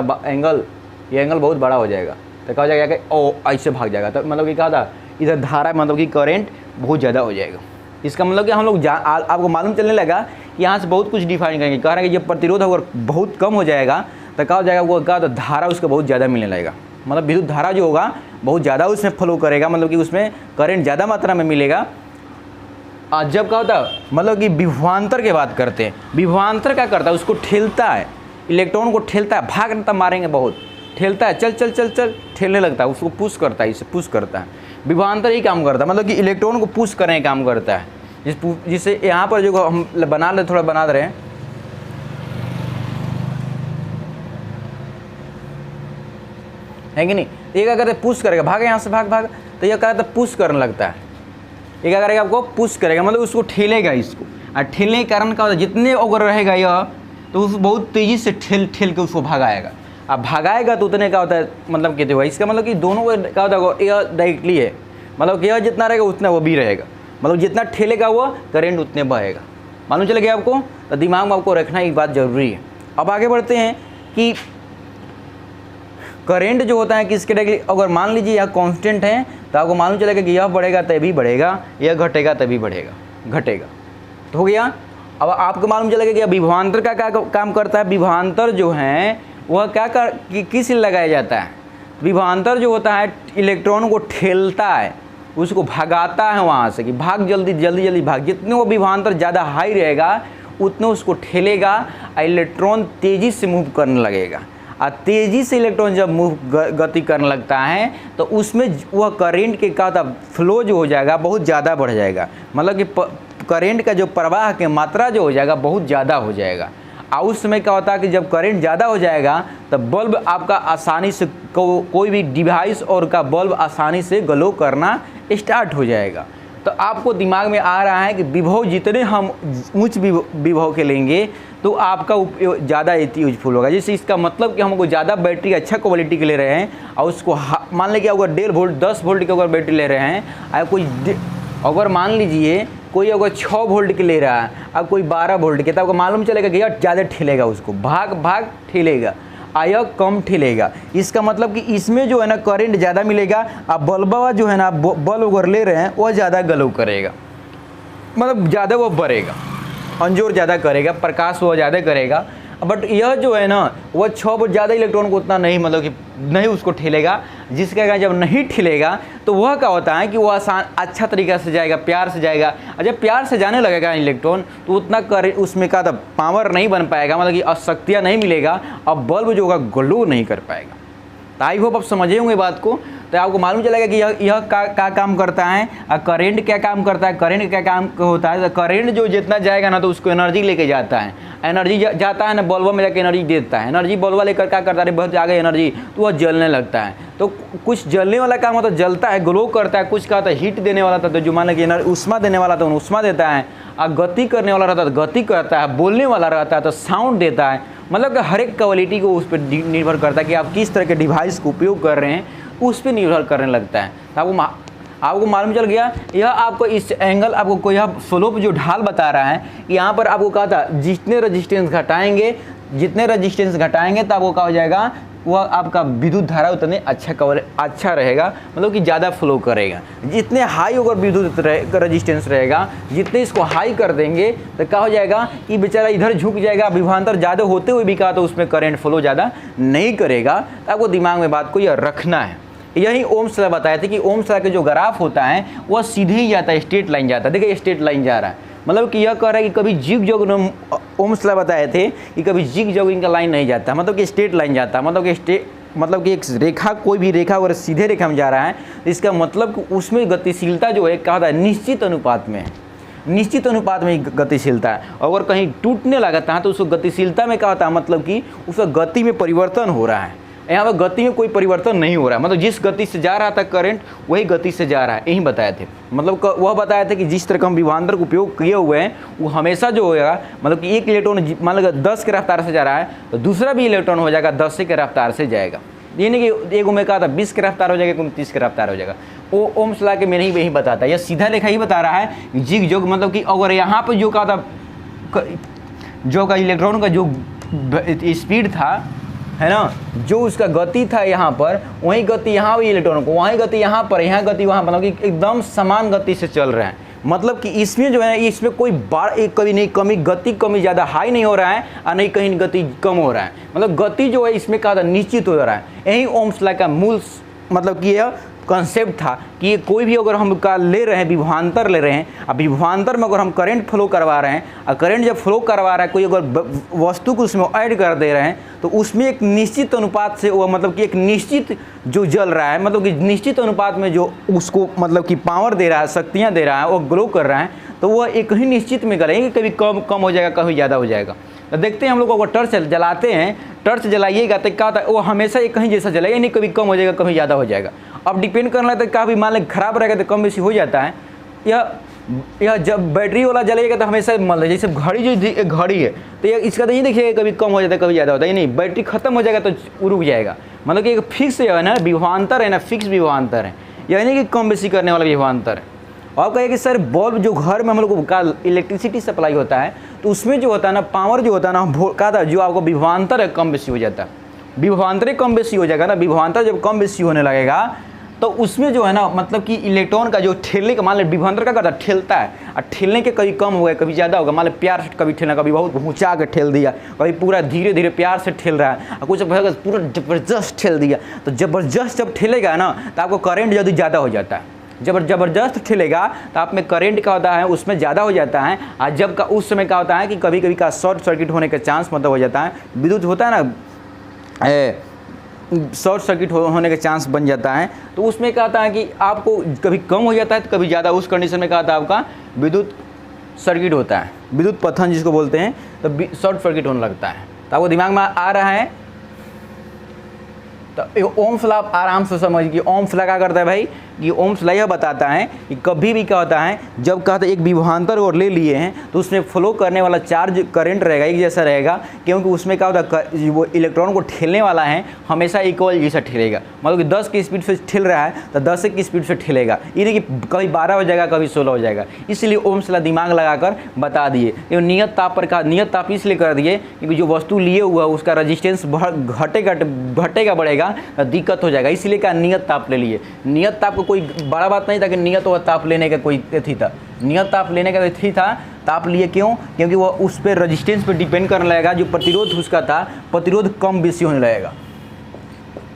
एंगल बहुत बड़ा हो जाएगा। तो क्या हो जाएगा कि ओ ऐसे भाग जाएगा, तो मतलब कि क्या था, इधर धारा मतलब कि करंट बहुत ज़्यादा हो जाएगा। इसका मतलब कि हम लोग आपको मालूम चलने लगा कि यहाँ से बहुत कुछ डिफाइन करेंगे। कह रहे हैं कि जब प्रतिरोध अगर बहुत कम हो जाएगा तो क्या हो जाएगा, वो क्या तो धारा उसका बहुत ज़्यादा मिलने लगेगा, मतलब विद्युत धारा जो होगा बहुत ज़्यादा उसमें फ्लो करेगा, मतलब कि उसमें करंट ज़्यादा मात्रा में मिलेगा। आज जब क्या होता है, मतलब कि विभवांतर की बात करते हैं, विभवांतर क्या करता है, उसको ठेलता है, इलेक्ट्रॉन को ठेलता है, भाग तब मारेंगे बहुत, ठेलता है, चल चल चल चल ठेलने लगता है, उसको पुश करता है, इसे पुश करता है। विभवांतर ही काम करता है, मतलब कि इलेक्ट्रॉन को पुश करने का काम करता है। जिससे यहाँ पर जो हम बना रहे, थोड़ा बना रहे हैं, है कि नहीं, ये क्या करते हैं, पुश करेगा, भाग यहाँ से, भाग भाग, तो ये क्या करता है, पुश करने लगता है। ये क्या करेगा, आपको पुश करेगा, मतलब उसको ठेलेगा इसको, और ठेलने के कारण क्या होता है, जितने अगर रहेगा यह तो उसको बहुत तेज़ी से ठेल के उसको भगाएगा। अब भगाएगा तो उतने क्या होता है, मतलब कहते हुआ, इसका मतलब कि दोनों क्या होता है, यह डायरेक्टली है, मतलब कि यह जितना रहेगा उतना वो भी रहेगा, मतलब जितना ठेलेगा वो करंट उतने बहेगा। मालूम चल गया आपको, तो दिमाग में आपको रखना एक बात जरूरी है। अब आगे बढ़ते हैं कि करंट जो होता है किसके डायरेक्टली, अगर मान लीजिए यह कांस्टेंट है तो आपको मालूम चलेगा कि यह बढ़ेगा तभी बढ़ेगा, यह घटेगा तभी बढ़ेगा, घटेगा, तो हो गया। अब आपको मालूम चलेगा कि विभवांतर का क्या काम करता है। विभवांतर जो है वह किस लिए लगाया जाता है, विभवांतर जो होता है इलेक्ट्रॉन को ठेलता है, उसको भगाता है वहाँ से कि भाग, जल्दी जल्दी जल्दी भाग। जितने वो विभवांतर ज़्यादा हाई रहेगा उतने उसको ठेलेगा, इलेक्ट्रॉन तेज़ी से मूव करने लगेगा, और तेज़ी से इलेक्ट्रॉन जब गति करने लगता है तो उसमें वह करंट के का फ्लो जो हो जाएगा बहुत ज़्यादा बढ़ जाएगा, मतलब कि करंट का जो प्रवाह की मात्रा जो हो जाएगा बहुत ज़्यादा हो जाएगा। और उस समय क्या होता है कि जब करंट ज़्यादा हो जाएगा तब बल्ब आपका आसानी से कोई भी डिवाइस और का बल्ब आसानी से ग्लो करना स्टार्ट हो जाएगा। तो आपको दिमाग में आ रहा है कि विभव जितने हम उच्च विभव के लेंगे तो आपका उपयोग ज़्यादा यूजफुल होगा। जैसे इसका मतलब कि हमको ज़्यादा बैटरी अच्छा क्वालिटी के ले रहे हैं और उसको मान लें कि अगर 1.5 वोल्ट 10 वोल्ट के अगर बैटरी ले रहे हैं, और कोई अगर मान लीजिए कोई अगर 6 वोल्ट के ले रहा है और कोई 12 वोल्ट के, तो आपको मालूम चलेगा कि यार ज़्यादा ठेलेगा, उसको भाग भाग ठेलेगा, आया कम ठेलेगा। इसका मतलब कि इसमें जो है ना करंट ज़्यादा मिलेगा, अब बल्बवा जो है ना बल्ब अगर ले रहे हैं वह ज़्यादा ग्लो करेगा, मतलब ज़्यादा वो बढ़ेगा, अंजोर ज़्यादा करेगा, प्रकाश वो ज़्यादा करेगा। बट यह जो है ना वह 6 वोल्ट ज़्यादा इलेक्ट्रॉन को उतना नहीं, मतलब कि नहीं उसको ठेलेगा, जिसके कारण जब नहीं ठेलेगा तो वह क्या होता है कि वह आसान अच्छा तरीक़ा से जाएगा, प्यार से जाएगा, और जब प्यार से जाने लगेगा इलेक्ट्रॉन तो उतना उसमें का पावर नहीं बन पाएगा, मतलब कि अशक्तियाँ नहीं मिलेगा, अब बल्ब जो होगा ग्लो नहीं कर पाएगा। तो आई होप आप समझे होंगे बात को। तो आपको मालूम चलेगा कि यह क्या काम करता है, और करंट क्या काम करता है। करंट क्या काम होता है, करंट जो जितना जाएगा ना तो उसको एनर्जी लेके जाता है, एनर्जी जाता है ना बल्ब में जाकर एनर्जी देता है, एनर्जी बल्ब लेकर क्या करता है, बहुत आगे एनर्जी, तो वह जलने लगता है। तो कुछ जलने वाला काम होता है, जलता है, ग्लो करता है, कुछ का होता है हीट देने वाला था, तो जो मान लीजिए उष्मा देने वाला था उष्मा देता है, और गति करने वाला रहता है तो गति करता है, बोलने वाला रहता है तो साउंड देता है। मतलब कि हर एक क्वालिटी को उस पर निर्भर करता है कि आप किस तरह के डिवाइस को उपयोग कर रहे हैं, उस पर निर्भर करने लगता है। तो आपको मालूम चल गया। यह आपको इस एंगल आपको कोई यह स्लोप जो ढाल बता रहा है, यहाँ पर आपको कहा था जितने रेजिस्टेंस घटाएंगे तो आपको क्या हो जाएगा, वह आपका विद्युत धारा उतने अच्छा रहेगा, मतलब कि ज़्यादा फ्लो करेगा। जितने हाई अगर विद्युत रेजिस्टेंस रहेगा, जितने इसको हाई कर देंगे तो क्या हो जाएगा कि बेचारा इधर झुक जाएगा, विभवांतर ज़्यादा होते हुए भी कहा तो उसमें करंट फ्लो ज़्यादा नहीं करेगा। तो आपको दिमाग में बात को यह रखना है। यही ओम्स लॉ बताए थे कि ओम्स लॉ के जो ग्राफ होता है वह सीधे ही जाता है, स्ट्रेट लाइन जाता है। देखिए स्ट्रेट लाइन जा रहा है, मतलब कि यह कह रहा है कि कभी जिग जोग, ओम्स लॉ बताए थे कि कभी जिग जोगिंग का लाइन नहीं जाता, मतलब कि स्ट्रेट लाइन जाता है, मतलब कि एक रेखा, कोई भी रेखा अगर सीधे रेखा में जा रहा है तो इसका मतलब कि उसमें गतिशीलता जो है कहा था निश्चित अनुपात में है, निश्चित अनुपात में गतिशीलता है। अगर कहीं टूटने लगता है तो उसको गतिशीलता में क्या होता है, मतलब कि उसका गति में परिवर्तन हो रहा है। यहाँ पर गति में कोई परिवर्तन नहीं हो रहा है, मतलब जिस गति से जा रहा था करंट वही गति से जा रहा है, यही बताए थे। मतलब वह बताया था कि जिस तरह का हम विभवांतर का उपयोग किए हुए हैं वो हमेशा जो होगा, मतलब कि एक इलेक्ट्रॉन मान लो 10 के रफ्तार से जा रहा है तो दूसरा भी इलेक्ट्रॉन हो जाएगा 10 के रफ्तार से जाएगा। ये नहीं कि एक में कहा था 20 के रफ्तार हो जाएगा, 29 के रफ्तार हो जाएगा। वो ओम्स लॉ के में नहीं वही बताता है, यह सीधा रेखा ही बता रहा है जिग जोग, मतलब कि अगर यहाँ पर जो कहा था जो का इलेक्ट्रॉन का जो स्पीड था है ना, जो उसका गति था यहाँ पर, वही गति यहाँ भी इलेक्ट्रॉन को, वही गति यहाँ पर, यहाँ गति वहाँ पर, मतलब कि एकदम समान गति से चल रहे हैं। मतलब कि इसमें जो है इसमें कोई बार एक कभी नहीं कमी गति कमी ज़्यादा हाई नहीं हो रहा है और नहीं कहीं गति कम हो रहा है, मतलब गति जो है इसमें कहा था निश्चित हो रहा है। यही ओम्स लॉ का मूल मतलब कि यह कॉन्सेप्ट था कि ये कोई भी अगर हम का ले रहे हैं विभवांतर ले रहे हैं, अब विभवांतर में अगर हम करंट फ्लो करवा रहे हैं और करंट जब फ्लो करवा रहा है कोई अगर वस्तु को उसमें ऐड कर दे रहे हैं तो उसमें एक निश्चित अनुपात से वो मतलब कि एक निश्चित जो जल रहा है, मतलब कि निश्चित अनुपात में जो उसको मतलब कि पावर दे रहा है, शक्तियाँ दे रहा है, वो ग्लो कर रहा है, तो वह एक ही निश्चित में करेंगे, कभी कम हो जाएगा कभी ज़्यादा हो जाएगा। तो देखते हैं हम लोग अगर टर्च जलाते हैं, टर्च जलाइएगा तो क्या होता है वो हमेशा एक ही जैसा जलेगा, नहीं कभी कम हो जाएगा कभी ज़्यादा हो जाएगा। अब डिपेंड करना है तो कभी मान लें खराब रहेगा तो कम बेसी हो जाता है। यह जब बैटरी वाला जलेगा तो हमेशा मान लीजिए जैसे घड़ी जो घड़ी है तो ये इसका तो नहीं देखिएगा कभी कम हो जाता है कभी ज़्यादा होता है, नहीं बैटरी खत्म हो जाएगा तो रुक जाएगा। मतलब कि एक फिक्स है ना विभवांतर है ना, फिक्स विभवांतर है, यह नहीं कि कम बेसी करने वाला विभवांतर है। और कहिए कि सर बल्ब जो घर में हम लोग का इलेक्ट्रिसिटी सप्लाई होता है तो उसमें जो होता है ना पावर जो होता है ना कहा था जो आपको विभवांतर है कम बेसी हो जाता है, विभवांतर कम बेसी हो जाएगा ना, विभवांतर जब कम बेसी होने लगेगा तो उसमें जो है ना मतलब कि इलेक्ट्रॉन का जो ठेलने का मान लो विभवांतर का करता ठेलता है और ठेलने के कभी कम हो गया कभी ज़्यादा होगा, मान लो प्यार से कभी ठेलना कभी बहुत ऊँचा के ठेल दिया, कभी पूरा धीरे धीरे प्यार से ठेल रहा है और कुछ पूरा ज़बरदस्त ठेल दिया, तो ज़बरदस्त जब ठेलेगा ना तो आपको करंट जल्दी ज़्यादा हो जाता है। जबरदस्त ठेलेगा तो आप में करंट का होता है उसमें ज़्यादा हो जाता है, और जब का उस समय क्या होता है कि कभी कभी का शॉर्ट सर्किट होने का चांस मतलब हो जाता है, विद्युत होता है ना शॉर्ट सर्किट होने का चांस बन जाता है। तो उसमें क्या होता है कि आपको कभी कम हो जाता है तो कभी ज़्यादा, उस कंडीशन में क्या होता है आपका विद्युत सर्किट होता है, विद्युत पतन जिसको बोलते हैं, तो शॉर्ट सर्किट होने लगता है। तो आपको दिमाग में आ रहा है। तो ओम्स लॉ आप आराम से समझिए। ओम्स लॉ क्या करता है भाई कि ओम्स लॉ यह बताता है कि कभी भी क्या होता है जब कहते हैं एक विभवांतर और ले लिए हैं तो उसमें फ्लो करने वाला चार्ज करंट रहेगा एक जैसा रहेगा, क्योंकि उसमें क्या होता है वो इलेक्ट्रॉन को ठेलने वाला है हमेशा इक्वल जैसा ठेलेगा, मतलब कि 10 की स्पीड से ठेल रहा है तो 10 की स्पीड से ठेलेगा, ये नहीं कि कभी 12 हो जाएगा कभी 16 हो जाएगा। इसलिए ओम्स लॉ दिमाग लगाकर बता दिए। ये नियत ताप पर का नियत ताप इसलिए कर दिए क्योंकि जो वस्तु लिए हुआ है उसका रजिस्टेंस घटेगा बढ़ेगा तो दिक्कत हो जाएगा, इसलिए क्या नियत ताप ले लिए। नियत ताप को कोई बड़ा बात नहीं था कि नियत और ताप लेने का कोई थी था, नियत ताप लेने का थी था, ताप लिए क्यों, क्योंकि वो उस पर रजिस्टेंस पे डिपेंड करने लगेगा, जो प्रतिरोध उसका था प्रतिरोध कम बेसी होने लगेगा।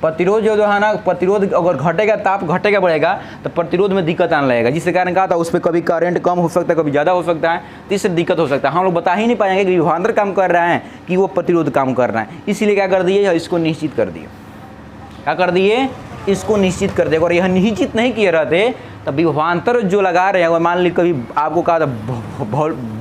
प्रतिरोध जो है ना प्रतिरोध अगर घटेगा ताप घटेगा बढ़ेगा तो प्रतिरोध में दिक्कत आने लगेगा, जिसके कारण कहा था उस पर कभी करंट कम हो सकता है कभी ज़्यादा हो सकता है, तो इससे दिक्कत हो सकता है। हम लोग बता ही नहीं पाएंगे कि विभवांतर काम कर रहा है कि वो प्रतिरोध काम कर रहा है, इसीलिए क्या कर दिए इसको निश्चित कर दिए। क्या कर दिए इसको निश्चित कर देगा। और यह निश्चित नहीं किए रहते तब विभवांतर जो लगा रहे हैं वो मान ली कभी आपको कहा था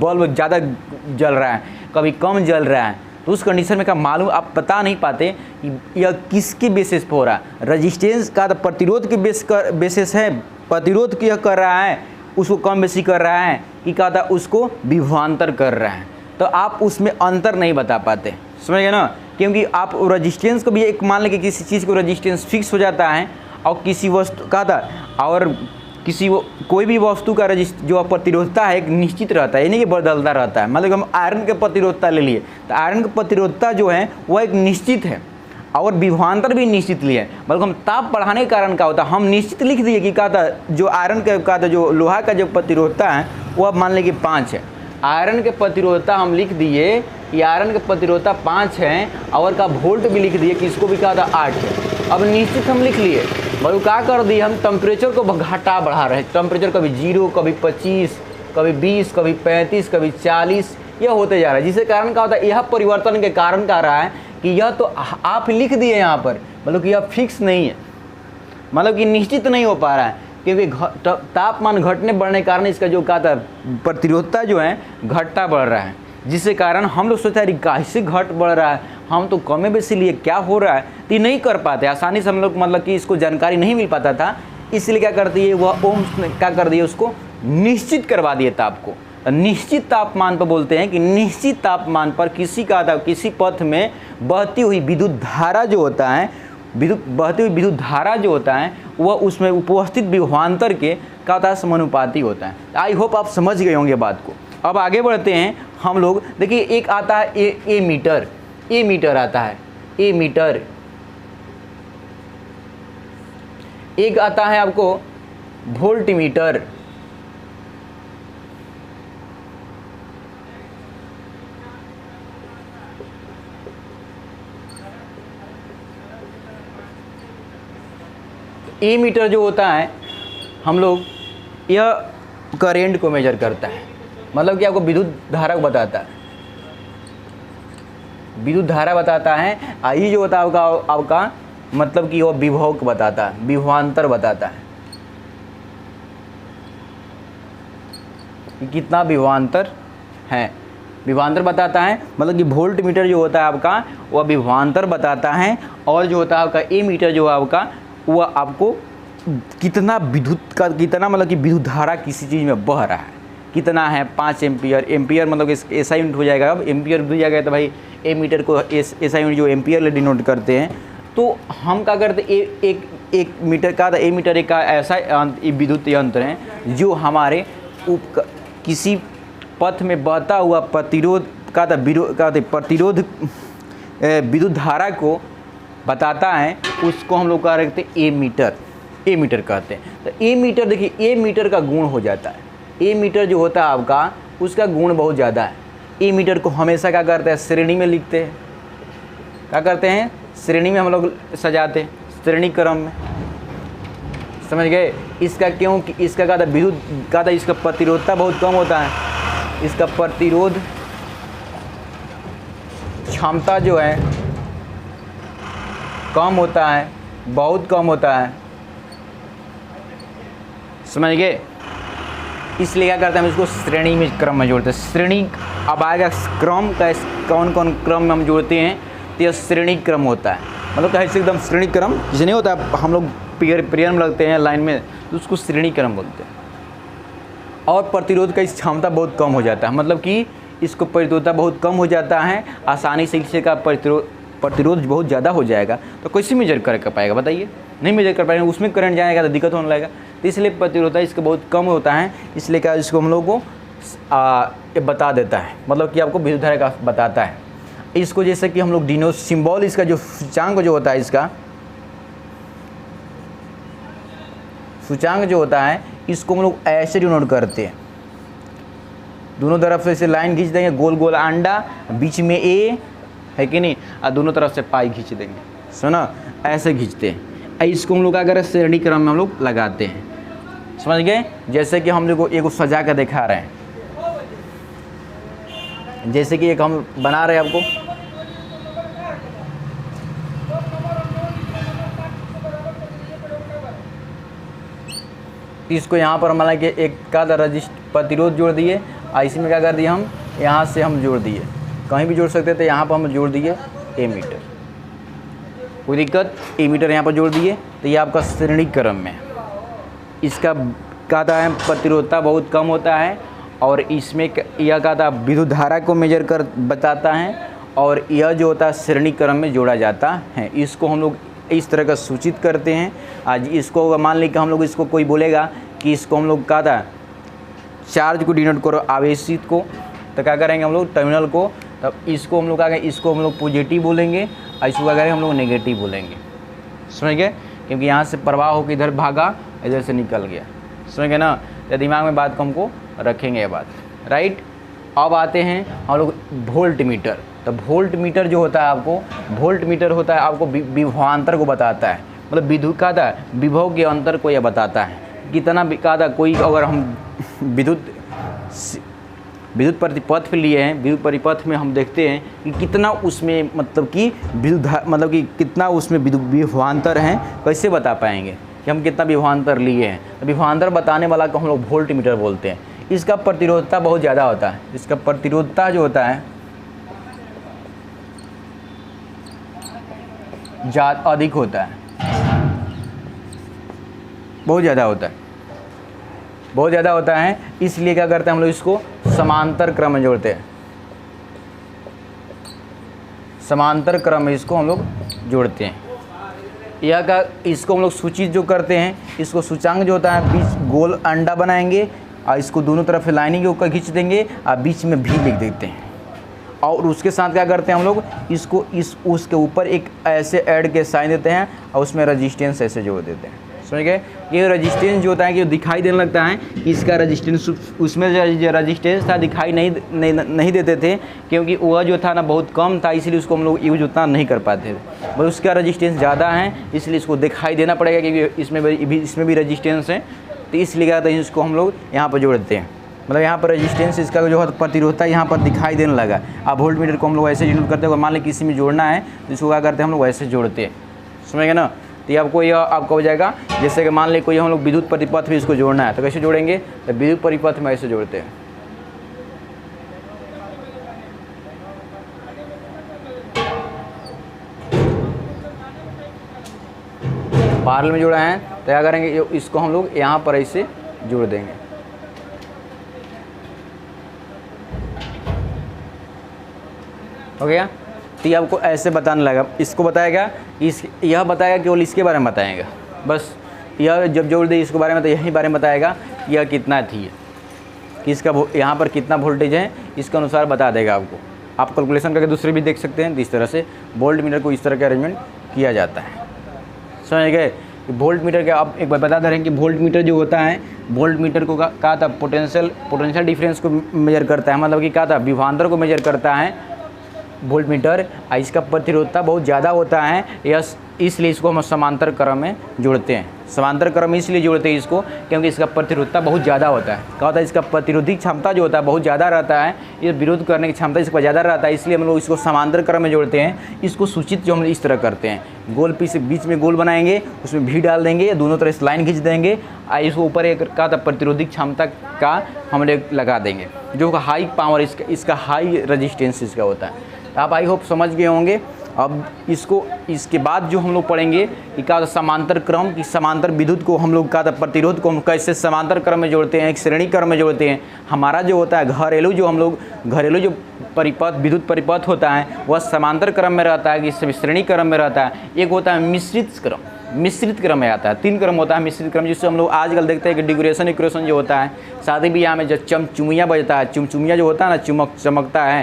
बल्ब ज़्यादा जल रहा है कभी कम जल रहा है, तो उस कंडीशन में क्या मालूम आप बता नहीं पाते कि यह किसके बेसिस पर हो रहा है। रजिस्टेंस का तो प्रतिरोध के बेसिस है, प्रतिरोध की कर रहा है उसको कम बेसी कर रहा है कि क्या था उसको विभवांतर कर रहा है, तो आप उसमें अंतर नहीं बता पाते, समझ गए ना। क्योंकि आप रेजिस्टेंस को भी एक मान लें कि किसी चीज़ को रेजिस्टेंस फिक्स हो जाता है और किसी वस्तु का था और कोई भी वस्तु का जो प्रतिरोधता है एक निश्चित रहता है, यानी कि बदलता रहता है। मतलब हम आयरन के प्रतिरोधता ले लिए तो आयरन की प्रतिरोधता जो है वह एक निश्चित है और विभवांतर भी निश्चित लिए। मतलब हम ताप बढ़ाने के कारण क्या होता है हम निश्चित लिख दिए कि क्या था जो आयरन का था जो लोहा का जो प्रतिरोधता है वो अब मान लें कि 5 है, आयरन के प्रतिरोधता हम लिख दिए कि आयरन के प्रतिरोधता 5 है और का वोल्ट भी लिख दिए कि इसको भी कहा था 8 है। अब निश्चित हम लिख लिए और क्या कर दिए हम टेम्परेचर को घटा बढ़ा रहे हैं, टेम्परेचर कभी 0 कभी 25 कभी 20 कभी 35 कभी 40 यह होते जा रहा है, जिसके कारण क्या होता है यह परिवर्तन के कारण क्या रहा है कि यह तो आप लिख दिए यहाँ पर, मतलब कि यह फिक्स नहीं है, मतलब कि निश्चित नहीं हो पा रहा है क्योंकि तापमान घटने बढ़ने के कारण इसका जो क्या था प्रतिरोधता जो है घटता बढ़ रहा है, जिसके कारण हम लोग सोचते हैं कैसे घट बढ़ रहा है हम तो कमे बेसी लिए क्या हो रहा है, तो नहीं कर पाते आसानी से हम लोग, मतलब कि इसको जानकारी नहीं मिल पाता था। इसलिए क्या करती है वह ओम्स ने क्या कर दिया उसको निश्चित करवा दिए ताप को। निश्चित तापमान पर बोलते हैं कि निश्चित तापमान पर किसी पथ में बहती हुई विद्युत धारा जो होता है बहती हुई विद्युत धारा जो होता है वह उसमें उपस्थित विभवांतर के का समानुपाती होता है। आई होप आप समझ गए होंगे बात को। अब आगे बढ़ते हैं हम लोग। देखिए एक आता है ए मीटर आता है ए मीटर, एक आता है आपको वोल्ट मीटर, ए मीटर जो होता है हम लोग यह करेंट को मेजर करता है, मतलब कि आपको विद्युत धारा को बताता है, विद्युत धारा बताता है। ये जो होता है आपका मतलब कि वो विभव को बताता है, विभवांतर बताता है कि कितना विभवांतर है, विभवांतर बताता है। मतलब कि वोल्ट मीटर जो होता है आपका वह विभवांतर बताता है, और जो होता है आपका ए मीटर जो है आपका वह आपको कितना विद्युत का कितना मतलब कि विद्युत धारा किसी चीज़ में बह रहा है कितना है, 5 एम्पियर। एम्पियर मतलब कि ऐसा यूनिट हो जाएगा, अब एम्पियर हो जाएगा तो भाई ए मीटर को ऐसा यूनिट जो एम्पियर ले डिनोट करते हैं। तो हम क्या करते हैं, एक मीटर का ए मीटर एक का ऐसा विद्युत यंत्र है जो हमारे किसी पथ में बहता हुआ प्रतिरोध प्रतिरोध विद्युत धारा को बताता है, उसको हम लोग क्या रखते हैं ए मीटर कहते हैं। तो ए मीटर देखिए, ए मीटर का गुण हो जाता है, ए मीटर जो होता है आपका उसका गुण बहुत ज़्यादा है। ए मीटर को हमेशा क्या करते हैं, श्रेणी में लिखते हैं, क्या करते हैं, श्रेणी में हम लोग सजाते हैं, श्रेणी क्रम में, समझ गए। इसका क्यों कि इसका क्या था, विद्युत का था, इसका प्रतिरोधता बहुत कम होता है, इसका प्रतिरोध क्षमता जो है कम होता है, बहुत कम होता है, समझ गए। इसलिए क्या करते हैं, हम इसको श्रेणी में क्रम में जोड़ते हैं। श्रेणी अब आएगा क्रम का, कौन कौन क्रम में हम जोड़ते हैं, तो यह श्रेणी क्रम होता है। मतलब कैसे एकदम श्रेणी क्रम जैसे नहीं होता, हम लोग पेयर में लगते हैं लाइन में, तो उसको श्रेणी क्रम बोलते हैं। और प्रतिरोध का इस क्षमता बहुत कम हो जाता है, मतलब कि इसको प्रतिरोधता बहुत कम हो जाता है, आसानी से इससे का प्रतिरोध बहुत ज़्यादा हो जाएगा। तो कैसे मेजर कर पाएगा बताइए, नहीं मेजर कर पाएंगे, उसमें करंट जाएगा तो दिक्कत होने लगेगा। तो इसलिए प्रतिरोधता इसका बहुत कम होता है, इसलिए क्या इसको हम लोग को बता देता है, मतलब कि आपको विद्युत धारा का बताता है। इसको जैसे कि हम लोग डिनो सिंबल, इसका जो सूचांक जो होता है, इसका सूचांक जो होता है इसको हम लोग ऐसे डिनोट करते हैं, दोनों तरफ से ऐसे लाइन खींच देंगे, गोल गोल अंडा, बीच में ए है कि नहीं, और दोनों तरफ से पाई खींच देंगे, सुना, ऐसे खींचते हैं। इसको हम लोग क्या करें, श्रेणी क्रम में हम लोग लगाते हैं, समझ गए। जैसे कि हम लोग को एक सजा कर दिखा रहे हैं, जैसे कि एक हम बना रहे हैं आपको, इसको यहाँ पर हमारा कि एक का प्रतिरोध जोड़ दिए, और इसमें क्या कर दिए, हम यहाँ से हम जोड़ दिए, कहीं भी जोड़ सकते थे, यहाँ पर हम जोड़ दिए ए मीटर, कोई दिक्कत, ए मीटर यहाँ पर जोड़ दिए। तो ये आपका श्रेणी क्रम में, इसका क्या था है, प्रतिरोधता बहुत कम होता है, और इसमें यह क्या था, विद्युत धारा को मेजर कर बताता है, और यह जो होता है श्रेणी क्रम में जोड़ा जाता है। इसको हम लोग इस तरह का सूचित करते हैं। आज इसको मान लीजिए हम लोग, इसको कोई बोलेगा कि इसको हम लोग क्या था, चार्ज को डिनोट करो, आवेशित को, तो क्या करेंगे हम लोग, टर्मिनल को, तब इसको हम लोग क्या करेंगे, इसको हम लोग पॉजिटिव बोलेंगे, और इसको क्या करेंगे हम लोग नेगेटिव बोलेंगे, समझ गए। क्योंकि यहाँ से प्रवाह होकर इधर भागा, इधर से निकल गया, समझ गए ना। तो दिमाग में बात को हमको रखेंगे ये बात, राइट। अब आते हैं हम लोग वोल्ट मीटर। तो वोल्ट मीटर जो होता है आपको, वोल्ट मीटर होता है आपको विभवांतर को बताता है, मतलब विद्युत का था विभव के अंतर को यह बताता है, कितना का था। कोई अगर हम विद्युत परिपथ पे लिए हैं, विद्युत परिपथ में हम देखते हैं कि कितना उसमें मतलब कि मतलब कि कितना उसमें विभवांतर हैं, कैसे बता पाएंगे कि हम कितना विभवांतर लिए हैं। तो विभवांतर बताने वाला को हम लोग वोल्ट मीटर बोलते हैं। इसका प्रतिरोधता बहुत ज़्यादा होता है, इसका प्रतिरोधता जो होता है ज़्यादा अधिक होता है, बहुत ज़्यादा होता है, बहुत ज़्यादा होता है। इसलिए क्या करते हैं हम लोग, इसको समांतर क्रम में जोड़ते हैं, समांतर क्रम में इसको हम लोग जोड़ते हैं। यह का इसको हम लोग सूचित जो करते हैं, इसको सूचांक जो होता है बीच गोल अंडा बनाएंगे, और इसको दोनों तरफ लाइनिंग के ऊपर खींच देंगे, और बीच में भी लिख देते हैं। और उसके साथ क्या करते हैं हम लोग, इसको उसके ऊपर एक ऐसे ऐड के साइन देते हैं, और उसमें रेजिस्टेंस ऐसे जोड़ देते हैं, समझ गए। ये रेजिस्टेंस जो होता है कि दिखाई देने लगता है कि इसका रेजिस्टेंस, उसमें जो रेजिस्टेंस था दिखाई नहीं देते थे, क्योंकि वह जो था ना बहुत कम था, इसलिए उसको हम लोग यूज उतना नहीं कर पाते थे। बस उसका रेजिस्टेंस ज़्यादा है, इसलिए इसको दिखाई देना पड़ेगा क्योंकि इसमें भी रेजिस्टेंस है, तो इसलिए क्या कहते हैं इसको हम लोग यहाँ पर जोड़ते हैं। मतलब यहाँ पर रेजिस्टेंस इसका जो है प्रतिरोधता यहाँ पर दिखाई देने लगा। अब वोल्ट मीटर को हम लोग ऐसे यूज करते हैं, मान लें किसी में जोड़ना है तो इसको क्या करते हैं हम लोग ऐसे जोड़ते हैं, समझ गए ना। तो आपको यह आपका हो जाएगा, जैसे कि मान लें कोई हम लोग विद्युत परिपथ भी इसको जोड़ना है तो कैसे जोड़ेंगे, तो विद्युत परिपथ में ऐसे जोड़ते हैं। पैरेलल में जोड़ा है तो क्या करेंगे, इसको हम लोग यहाँ पर ऐसे जोड़ देंगे। हो गया। तो ये आपको ऐसे बताने लगा, इसको बताएगा, यह बताएगा केवल इसके बारे में बताएगा, बस यह जब जोड़ दे इसके बारे में तो यही बारे में बताएगा कि यह कितना थी, कि इसका यहाँ पर कितना वोल्टेज है, इसके अनुसार बता देगा आपको। आप कैलकुलेशन करके दूसरे भी देख सकते हैं। तो इस तरह से वोल्ट मीटर को इस तरह का अरेंजमेंट किया जाता है, समझ गए। वोल्ट मीटर का आप एक बार बता दे रहे हैं कि वोल्ट मीटर जो होता है, वोल्ट मीटर को कहा था पोटेंशियल डिफरेंस को मेजर करता है, मतलब कि कहा था विभवांतर को मेजर करता है वोल्ट मीटर। इसका प्रतिरोधता बहुत ज़्यादा होता है, यस, इसलिए इसको हम समांतर क्रम में जोड़ते हैं। समांतर क्रम इसलिए जोड़ते हैं इसको क्योंकि इसका प्रतिरोधता बहुत ज़्यादा होता है। क्या होता है, इसका प्रतिरोधी क्षमता जो होता है बहुत ज़्यादा रहता है, ये विरोध करने की क्षमता इसका ज़्यादा रहता है, इसलिए हम लोग इसको समांतर क्रम में जोड़ते हैं। इसको सूचित जो हम इस तरह करते हैं, गोल पीस बीच में गोल बनाएंगे, उसमें भी डाल देंगे, दोनों तरफ से लाइन खींच देंगे, इसको ऊपर एक का प्रतिरोधी क्षमता का हम लोग लगा देंगे, जो हाई पावर इसका हाई रजिस्टेंस इसका होता है। आप आई होप समझ गए होंगे। अब इसके बाद जो हम लोग पढ़ेंगे कि क्या समांतर क्रम की समांतर विद्युत को हम लोग का प्रतिरोध को हम कैसे समांतर क्रम में जोड़ते हैं, एक श्रेणी क्रम में जोड़ते हैं। हमारा जो होता है घरेलू जो परिपथ विद्युत परिपथ होता है वह समांतर क्रम में रहता है कि श्रेणी क्रम में रहता है। एक होता है मिश्रित क्रम में आता है, 3 क्रम होता है मिश्रित क्रम, जिससे हम लोग आजकल देखते हैं कि डेकोरेशन इक्वेशन जो होता है शादी ब्याह में जो चुमिया बजता है, चुमिया जो होता है ना चमकता है,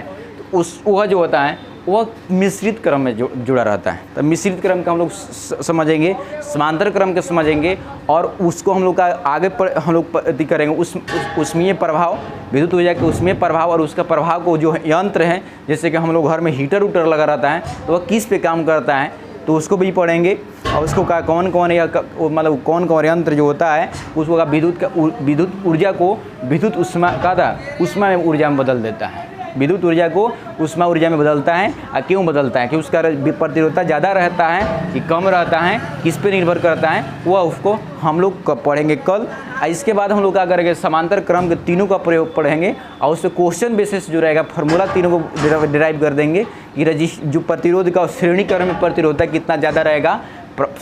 तो वह जो होता है वह मिश्रित क्रम में जुड़ा रहता है। तो मिश्रित क्रम का हम लोग समझेंगे, समांतर क्रम के समझेंगे, और उसको हम लोग का आगे पर हम लोग करेंगे उसमें प्रभाव, विद्युत ऊर्जा के उसमें प्रभाव और उसका प्रभाव को जो यंत्र है, जैसे कि हम लोग घर में हीटर लगा रहता है तो वह किस पे काम करता है तो उसको भी पढ़ेंगे। और उसको का कौन कौन यंत्र जो होता है उसको विद्युत ऊर्जा को विद्युत उष्मा में ऊर्जा में बदल देता है, विद्युत ऊर्जा को उष्मा ऊर्जा में बदलता है। क्यों बदलता है, कि उसका प्रतिरोधता ज़्यादा रहता है कि कम रहता है, किस पे निर्भर करता है, वह उसको हम लोग पढ़ेंगे कल। इसके बाद हम लोग क्या करेंगे, समांतर क्रम के तीनों का प्रयोग पढ़ेंगे और उससे क्वेश्चन बेसिस जो रहेगा फॉर्मूला तीनों को डिराइव कर देंगे कि जो प्रतिरोध का श्रेणी क्रम में प्रतिरोधता कितना ज़्यादा रहेगा,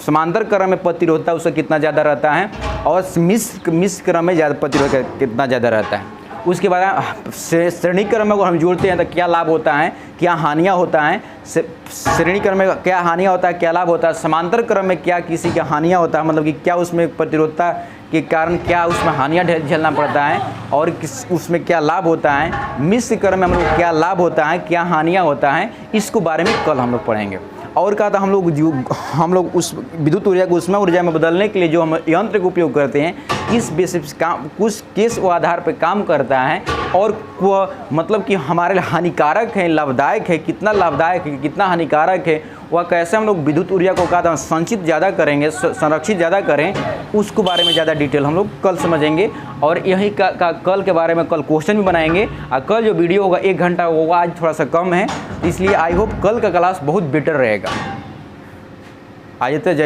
समांतर क्रम में प्रतिरोधता उसका कितना ज़्यादा रहता है, और मिश्र क्रम में ज़्यादा प्रतिरोध कितना ज़्यादा रहता है। उसके बाद श्रेणी क्रम में अगर हम जोड़ते हैं तो क्या लाभ होता है, क्या हानियाँ होता है, श्रेणी क्रम में क्या हानियाँ होता है, क्या लाभ होता है, समांतर क्रम में क्या किसी की हानियाँ होता है, मतलब कि क्या उसमें प्रतिरोधता के कारण क्या उसमें हानियाँ झेलना पड़ता है, और उसमें क्या लाभ होता है, मिश्र क्रम में हम लोग क्या लाभ होता है, क्या हानियाँ होता है, इसको बारे में कल हम लोग पढ़ेंगे। और कहा था हम लोग उस विद्युत ऊर्जा को उष्मा ऊर्जा में बदलने के लिए जो हम यंत्र का उपयोग करते हैं किस बेसिस कुछ किस आधार पर काम करता है, और वह मतलब कि हमारे लिए हानिकारक है, लाभदायक है, कितना लाभदायक है, कितना हानिकारक है, वह कैसे हम लोग विद्युत ऊर्जा को कहा था संचित ज़्यादा करेंगे, संरक्षित ज़्यादा करें, उसको बारे में ज़्यादा डिटेल हम लोग कल समझेंगे। और यही कल के बारे में कल क्वेश्चन भी बनाएंगे। और कल जो वीडियो होगा 1 घंटा होगा, आज थोड़ा सा कम है, इसलिए आई होप कल का क्लास बहुत बेटर रहेगा। आइए तो जय।